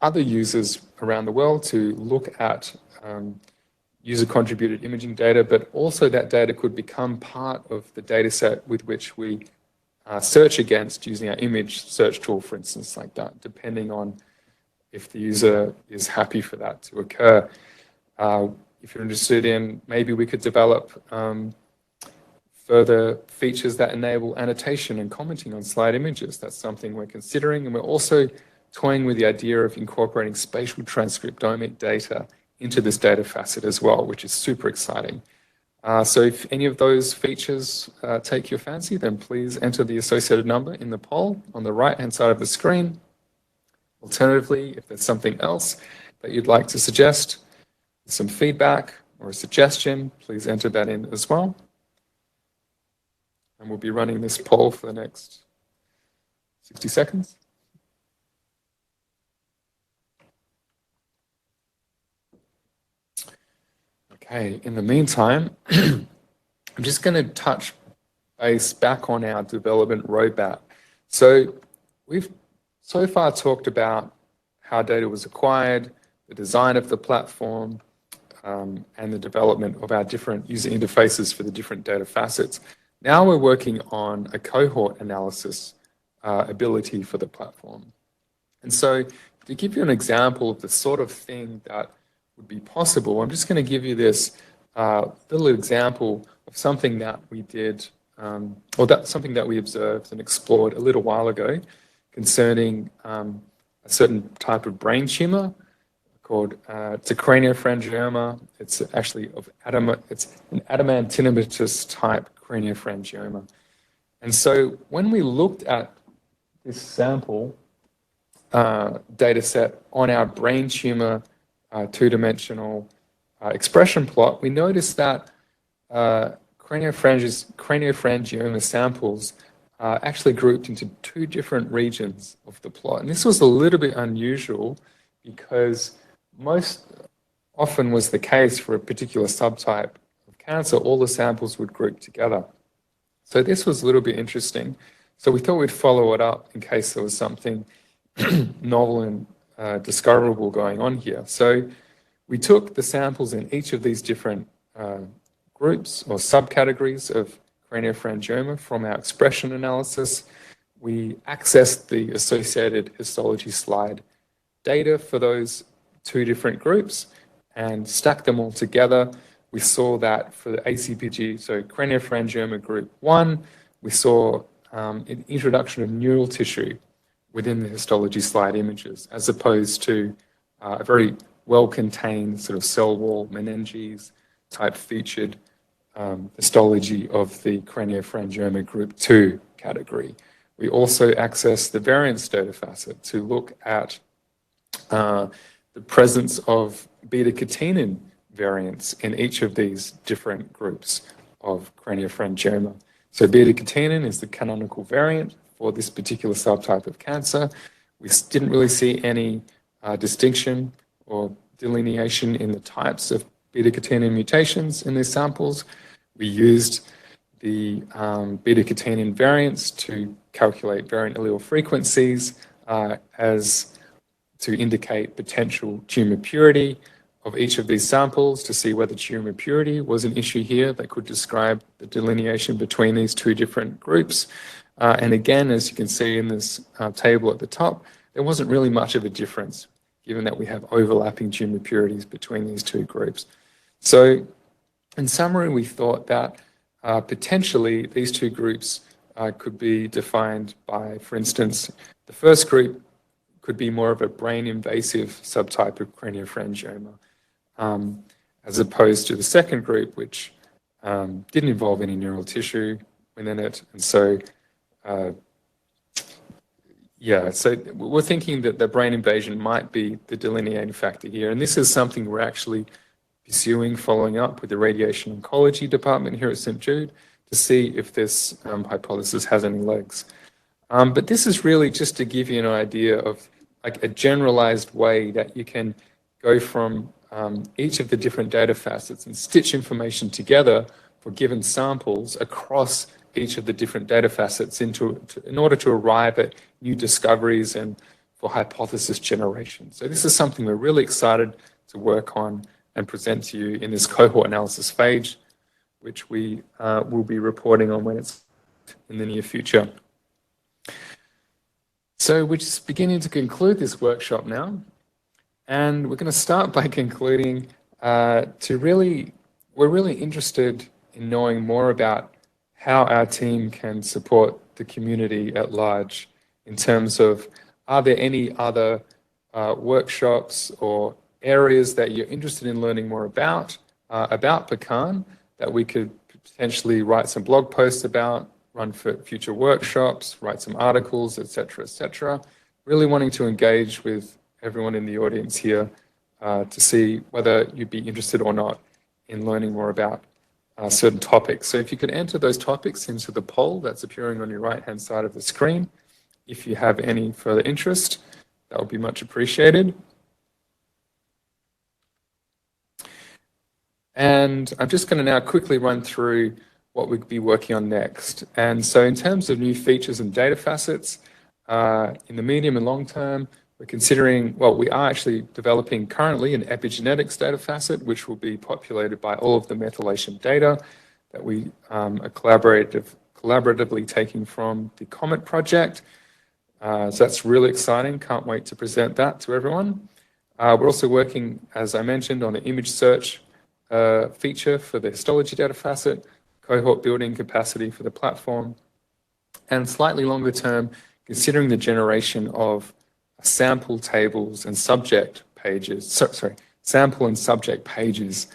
other users around the world to look at user-contributed imaging data, but also that data could become part of the data set with which we search against using our image search tool, for instance, like that, depending on if the user is happy for that to occur. If you're interested in, maybe we could develop further features that enable annotation and commenting on slide images. That's something we're considering, and we're also toying with the idea of incorporating spatial transcriptomic data into this data facet as well, which is super exciting. So if any of those features take your fancy, then please enter the associated number in the poll on the right-hand side of the screen. Alternatively, if there's something else that you'd like to suggest, some feedback or a suggestion, please enter that in as well. And we'll be running this poll for the next 60 seconds. Okay, in the meantime, I'm just going to touch base back on our development roadmap. So we've so far talked about how data was acquired, the design of the platform, and the development of our different user interfaces for the different data facets. Now we're working on a cohort analysis ability for the platform. And so to give you an example of the sort of thing that would be possible, I'm just going to give you this little example of something that we did, something that we observed and explored a little while ago concerning a certain type of brain tumor called, it's a craniopharyngioma. It's actually it's an adamantinomatous type craniopharyngioma. And so when we looked at this sample data set on our brain tumor two-dimensional expression plot, we noticed that craniopharyngioma samples actually grouped into two different regions of the plot. And this was a little bit unusual because most often was the case for a particular subtype of cancer, all the samples would group together. So this was a little bit interesting. So we thought we'd follow it up in case there was something novel and discoverable going on here. So we took the samples in each of these different groups or subcategories of craniopharyngioma from our expression analysis. We accessed the associated histology slide data for those two different groups and stacked them all together. We saw that for the ACPG, so craniopharyngioma group 1, we saw an introduction of neural tissue within the histology slide images, as opposed to a very well-contained sort of cell wall meninges type featured histology of the craniopharyngioma group 2 category. We also accessed the variance data facet to look at the presence of beta-catenin variants in each of these different groups of craniopharyngioma. So beta-catenin is the canonical variant for this particular subtype of cancer. We didn't really see any distinction or delineation in the types of beta-catenin mutations in these samples. We used the beta-catenin variants to calculate variant allele frequencies to indicate potential tumor purity of each of these samples to see whether tumor purity was an issue here that could describe the delineation between these two different groups. And again, as you can see in this table at the top, there wasn't really much of a difference, given that we have overlapping tumor purities between these two groups. So in summary, we thought that potentially these two groups could be defined by, for instance, the first group could be more of a brain-invasive subtype of craniopharyngioma, as opposed to the second group, which didn't involve any neural tissue within it. And so, so we're thinking that the brain invasion might be the delineating factor here. And this is something we're actually pursuing, following up with the radiation oncology department here at St. Jude to see if this hypothesis has any legs. But this is really just to give you an idea of like a generalized way that you can go from each of the different data facets and stitch information together for given samples across each of the different data facets in order to arrive at new discoveries and for hypothesis generation. So this is something we're really excited to work on and present to you in this cohort analysis phase, which we will be reporting on when it's in the near future. So we're just beginning to conclude this workshop now, and we're going to start by concluding we're really interested in knowing more about how our team can support the community at large in terms of, are there any other workshops or areas that you're interested in learning more about PeCan that we could potentially write some blog posts about, run for future workshops, write some articles, etc., etc. Really wanting to engage with everyone in the audience here to see whether you'd be interested or not in learning more about certain topics. So if you could enter those topics into the poll that's appearing on your right-hand side of the screen, if you have any further interest, that would be much appreciated. And I'm just going to now quickly run through what we'd be working on next. And so in terms of new features and data facets, in the medium and long term, we're considering, well, we are actually developing currently an epigenetics data facet, which will be populated by all of the methylation data that we are collaboratively taking from the COMET project. So that's really exciting. Can't wait to present that to everyone. We're also working, as I mentioned, on an image search feature for the histology data facet, cohort building capacity for the platform, and slightly longer term, considering the generation of sample tables and subject pages, sample and subject pages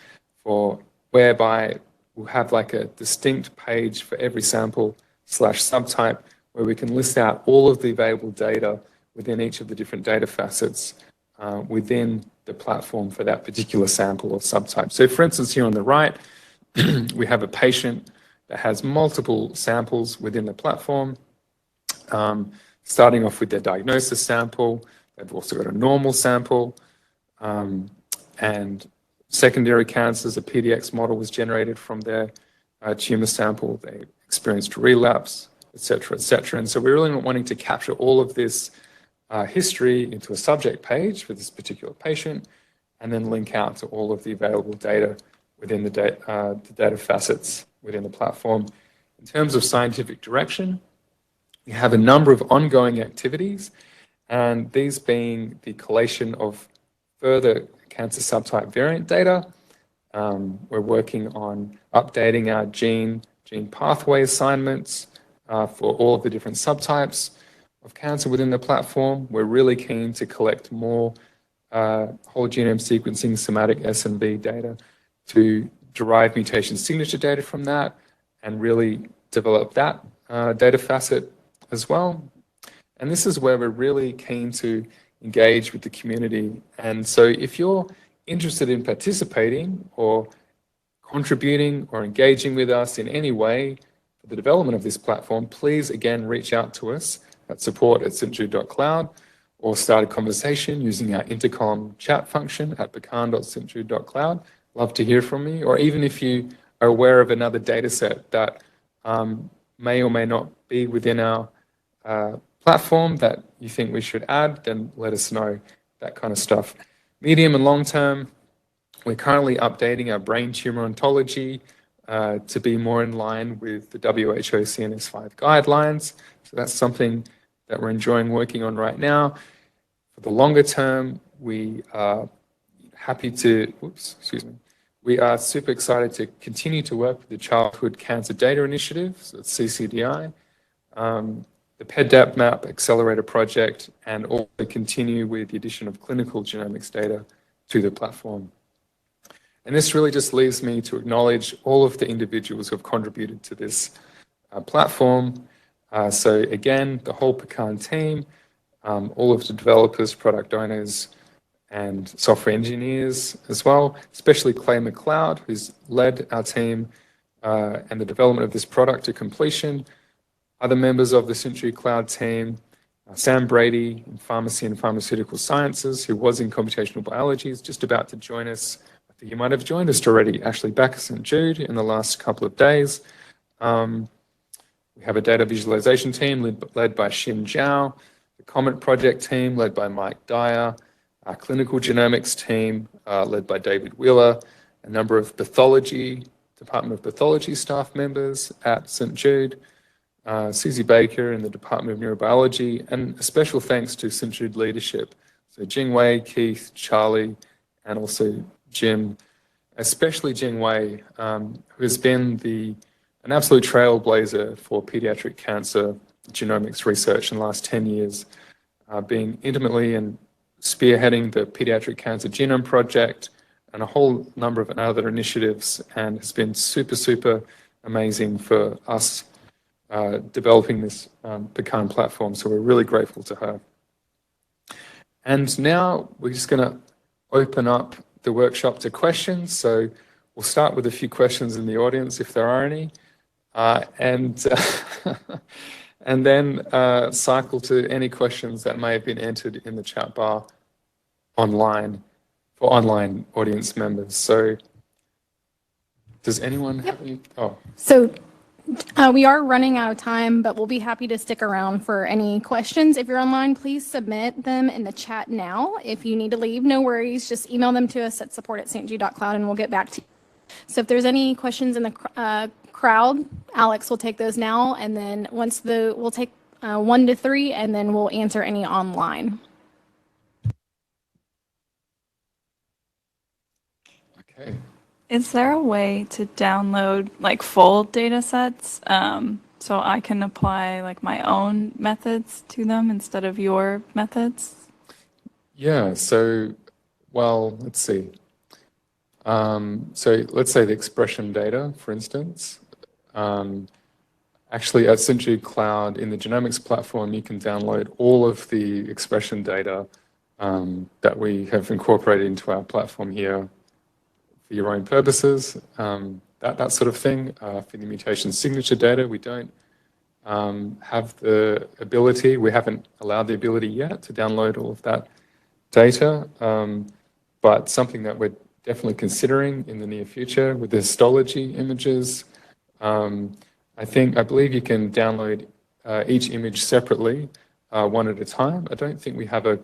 for whereby we'll have like a distinct page for every sample / subtype where we can list out all of the available data within each of the different data facets within the platform for that particular sample or subtype. So for instance, here on the right, we have a patient that has multiple samples within the platform, starting off with their diagnosis sample. They've also got a normal sample, and secondary cancers. A PDX model was generated from their tumor sample. They experienced relapse, et cetera, et cetera. And so we're really wanting to capture all of this history into a subject page for this particular patient, and then link out to all of the available data within the data facets within the platform. In terms of scientific direction, we have a number of ongoing activities, and these being the collation of further cancer subtype variant data. We're working on updating our gene pathway assignments for all of the different subtypes of cancer within the platform. We're really keen to collect more whole genome sequencing somatic SNV data to derive mutation signature data from that and really develop that data facet as well. And this is where we're really keen to engage with the community. And so if you're interested in participating or contributing or engaging with us in any way for the development of this platform, please again reach out to us at support@stjude.cloud or start a conversation using our intercom chat function at pecan.stjude.cloud. Love to hear from you. Or even if you are aware of another data set that may or may not be within our platform that you think we should add, then let us know, that kind of stuff. Medium and long term, we're currently updating our brain tumor ontology to be more in line with the WHO CNS5 guidelines. So that's something that we're enjoying working on right now. For the longer term, we are happy to, we are super excited to continue to work with the Childhood Cancer Data Initiative, so it's CCDI, the PEDAP-MAP Accelerator Project, and also continue with the addition of clinical genomics data to the platform. And this really just leaves me to acknowledge all of the individuals who have contributed to this platform. So again, the whole PeCan team, all of the developers, product owners, and software engineers as well, especially Clay McLeod, who's led our team and the development of this product to completion. Other members of the Century Cloud team, Sam Brady in Pharmacy and Pharmaceutical Sciences, who was in Computational Biology, is just about to join us. I think you might have joined us already, Ashley back at St. Jude in the last couple of days. We have a data visualization team led by Xin Zhao, the Comet project team led by Mike Dyer, our clinical genomics team led by David Wheeler, a number of Department of Pathology staff members at St. Jude, Susie Baker in the Department of Neurobiology, and a special thanks to St. Jude leadership. So Jing Wei, Keith, Charlie, and also Jim, especially Jing Wei, who has been an absolute trailblazer for pediatric cancer genomics research in the last 10 years, being intimately and spearheading the Pediatric Cancer Genome Project and a whole number of other initiatives, and has been super, super amazing for us developing this PeCan platform. So we're really grateful to her. And now we're just going to open up the workshop to questions. So we'll start with a few questions in the audience, if there are any, and then cycle to any questions that may have been entered in the chat bar online for online audience members. So does anyone have any? Oh. So we are running out of time, but we'll be happy to stick around for any questions. If you're online, please submit them in the chat now. If you need to leave, no worries. Just email them to us at support@stjude.cloud and we'll get back to you. So if there's any questions in the crowd, Alex will take those now, and then we'll take 1 to 3, and then we'll answer any online. Okay. Is there a way to download like full data sets so I can apply like my own methods to them instead of your methods? Yeah, so, well, let's see. So let's say the expression data, for instance. Actually, at St. Jude Cloud, in the genomics platform, you can download all of the expression data that we have incorporated into our platform here for your own purposes, that sort of thing. For the mutation signature data, we don't have the ability, we haven't allowed the ability yet to download all of that data, but something that we're definitely considering in the near future with the histology images. I believe you can download each image separately, one at a time. I don't think we have an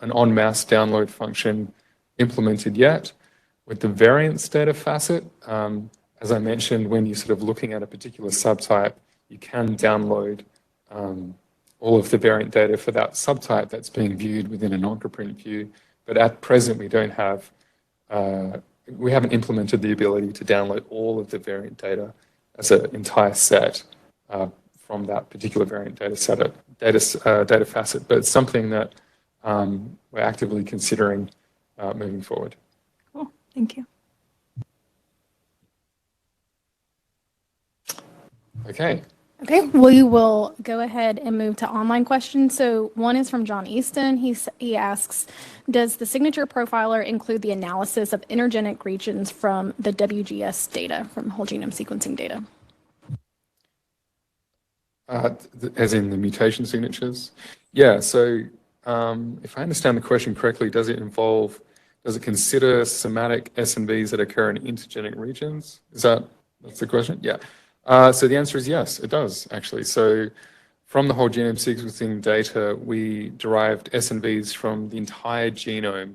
en masse download function implemented yet. With the variance data facet, as I mentioned, when you're sort of looking at a particular subtype, you can download all of the variant data for that subtype that's being viewed within a non-preprint view. But at present, we don't have, we haven't implemented the ability to download all of the variant data as an entire set from that particular variant data facet. But it's something that we're actively considering moving forward. Cool, thank you. Okay. Okay, we will go ahead and move to online questions. So one is from John Easton. He asks, does the signature profiler include the analysis of intergenic regions from the WGS data, from whole genome sequencing data? As in the mutation signatures? Yeah, so if I understand the question correctly, does it consider somatic SNVs that occur in intergenic regions? That's the question? Yeah. So the answer is yes, it does, actually. So from the whole genome sequencing data, we derived SNVs from the entire genome.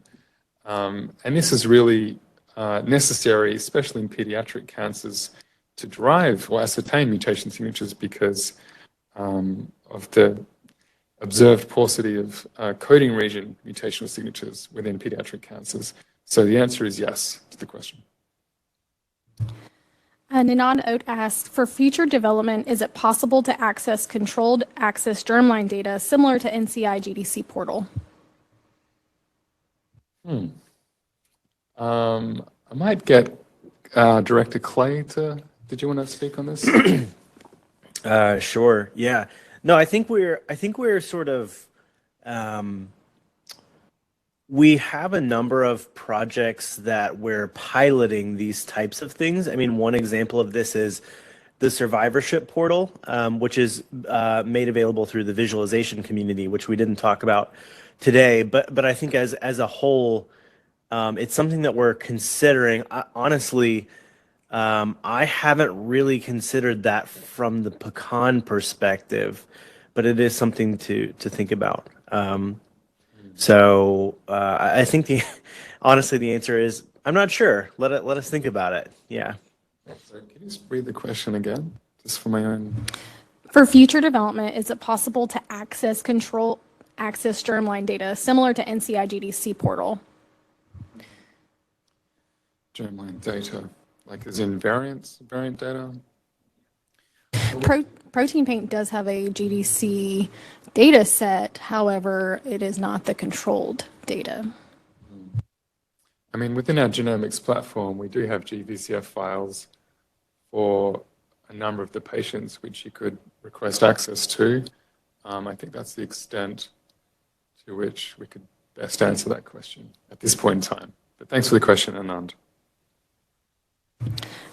And this is really necessary, especially in pediatric cancers, to derive or ascertain mutation signatures because of the observed paucity of coding region mutational signatures within pediatric cancers. So the answer is yes to the question. Ninad Oat asks, for future development, is it possible to access controlled access germline data similar to NCI GDC portal? I might get Director Clay to, did you want to speak on this? Sure. Yeah. No, I think we're sort of, we have a number of projects that we're piloting these types of things. I mean, one example of this is the survivorship portal, which is made available through the visualization community, which we didn't talk about today. But I think as a whole, it's something that we're considering. Honestly, I haven't really considered that from the PeCan perspective, but it is something to think about. So I think honestly the answer is I'm not sure. Let us think about it. Yeah. So can you just read the question again, just for my own? For future development, is it possible to access germline data similar to NCI GDC portal? Germline data, like as in variant data? Protein Paint does have a GDC data set, however, it is not the controlled data. I mean, within our genomics platform, we do have GVCF files for a number of the patients which you could request access to. I think that's the extent to which we could best answer that question at this point in time. But thanks for the question, Anand.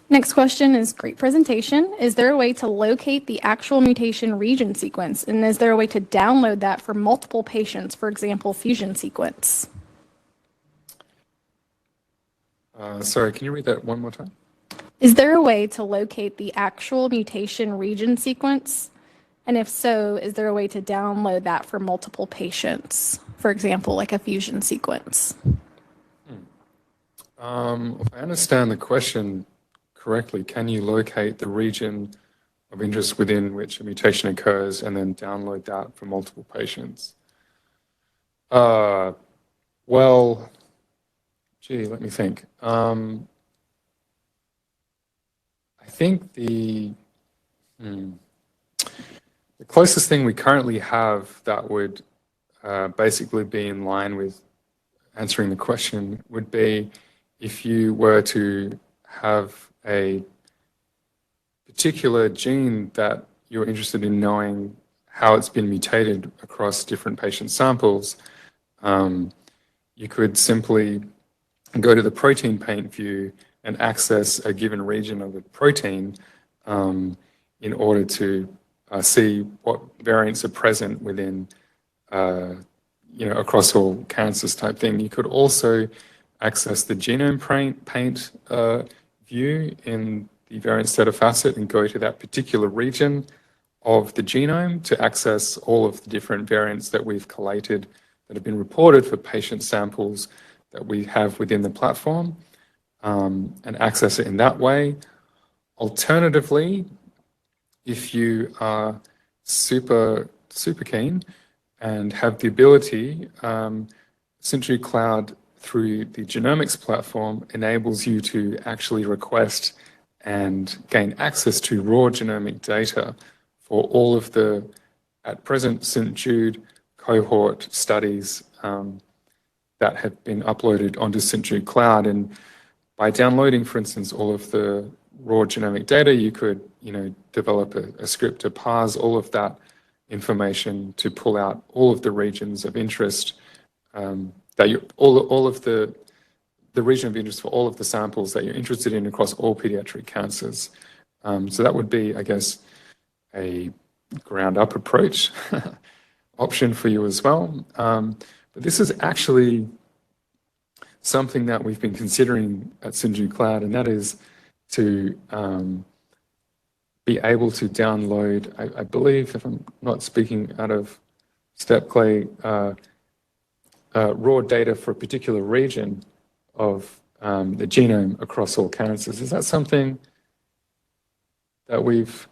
Next question is, great presentation. Is there a way to locate the actual mutation region sequence? And is there a way to download that for multiple patients, for example, fusion sequence? Sorry, can you read that one more time? Is there a way to locate the actual mutation region sequence? And if so, is there a way to download that for multiple patients? For example, like a fusion sequence? If I understand the question correctly, can you locate the region of interest within which a mutation occurs and then download that for multiple patients? Well, gee, let me think. I think the closest thing we currently have that would basically be in line with answering the question would be if you were to have a particular gene that you're interested in knowing how it's been mutated across different patient samples, you could simply go to the protein paint view and access a given region of a protein in order to see what variants are present within, across all cancers type thing. You could also access the genome paint view in the variant data facet and go to that particular region of the genome to access all of the different variants that we've collated that have been reported for patient samples that we have within the platform, and access it in that way. Alternatively, if you are super keen and have the ability, Century Cloud through the genomics platform enables you to actually request and gain access to raw genomic data for all of the, at present, St. Jude cohort studies that have been uploaded onto St. Jude Cloud. And by downloading, for instance, all of the raw genomic data, you could, develop a script to parse all of that information to pull out all of the regions of interest all of the region of interest for all of the samples that you're interested in across all pediatric cancers. So that would be, I guess, a ground-up approach option for you as well. But this is actually something that we've been considering at St. Jude Cloud, and that is to be able to download, I believe, if I'm not speaking out of step, Clay, raw data for a particular region of the genome across all cancers. Is that something that we've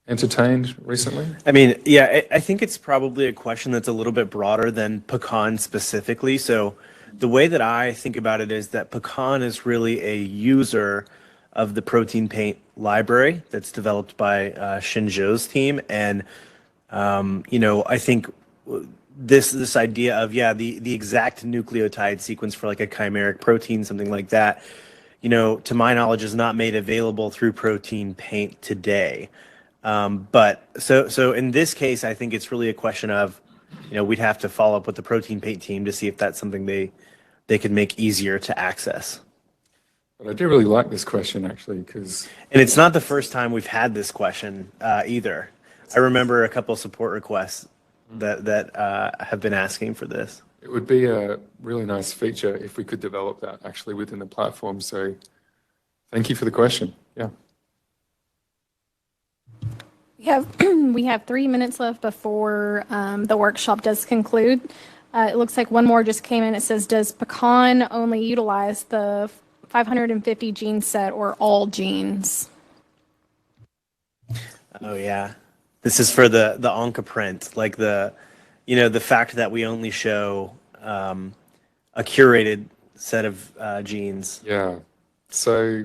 entertained recently? I mean, yeah, I think it's probably a question that's a little bit broader than PeCan specifically. So the way that I think about it is that PeCan is really a user of the protein paint library that's developed by Shinjo's team. And, I think this idea of, the exact nucleotide sequence for like a chimeric protein, something like that, to my knowledge is not made available through protein paint today. But so in this case, I think it's really a question of, we'd have to follow up with the protein paint team to see if that's something they could make easier to access. But I do really like this question, actually, because... And it's not the first time we've had this question either. I remember a couple support requests that have been asking for this. It would be a really nice feature if we could develop that actually within the platform. So thank you for the question. Yeah. We have 3 minutes left before the workshop does conclude. It looks like one more just came in. It says, does PeCan only utilize the 550 gene set or all genes? Oh, yeah. This is for the OncoPrint, like the fact that we only show a curated set of genes. Yeah. So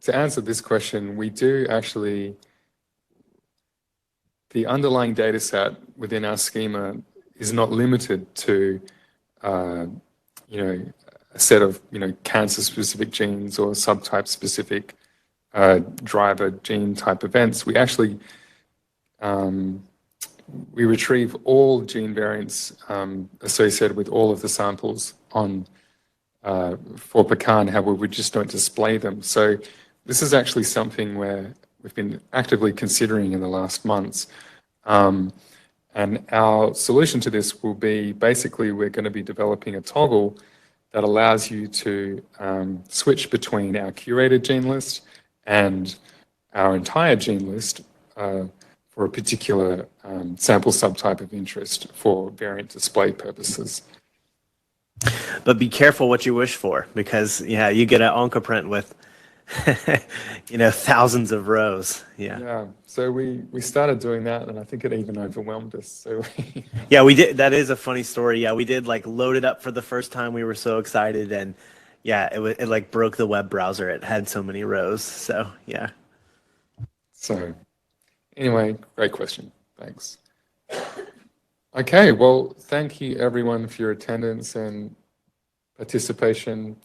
to answer this question, we do actually, the underlying data set within our schema is not limited to, a set of, cancer-specific genes or subtype-specific driver gene type events. We actually we retrieve all gene variants associated with all of the samples on for PeCan. However, we just don't display them. So this is actually something where we've been actively considering in the last months. And our solution to this will be, basically, we're going to be developing a toggle that allows you to switch between our curated gene list and our entire gene list for a particular sample subtype of interest for variant display purposes. But be careful what you wish for, because you get an OncoPrint with thousands of rows. Yeah. So we started doing that, and I think it even overwhelmed us. So yeah, we did. That is a funny story. Yeah, we did load it up for the first time. We were so excited, and it broke the web browser. It had so many rows. So yeah. So anyway, great question. Thanks. Okay, well, thank you everyone for your attendance and participation.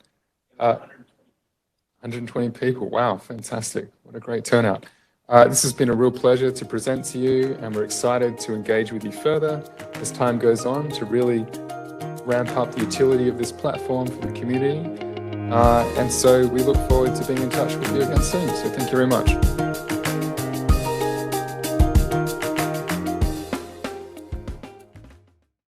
120 people. Wow, fantastic. What a great turnout. This has been a real pleasure to present to you, and we're excited to engage with you further as time goes on to really ramp up the utility of this platform for the community. And so we look forward to being in touch with you again soon. So thank you very much.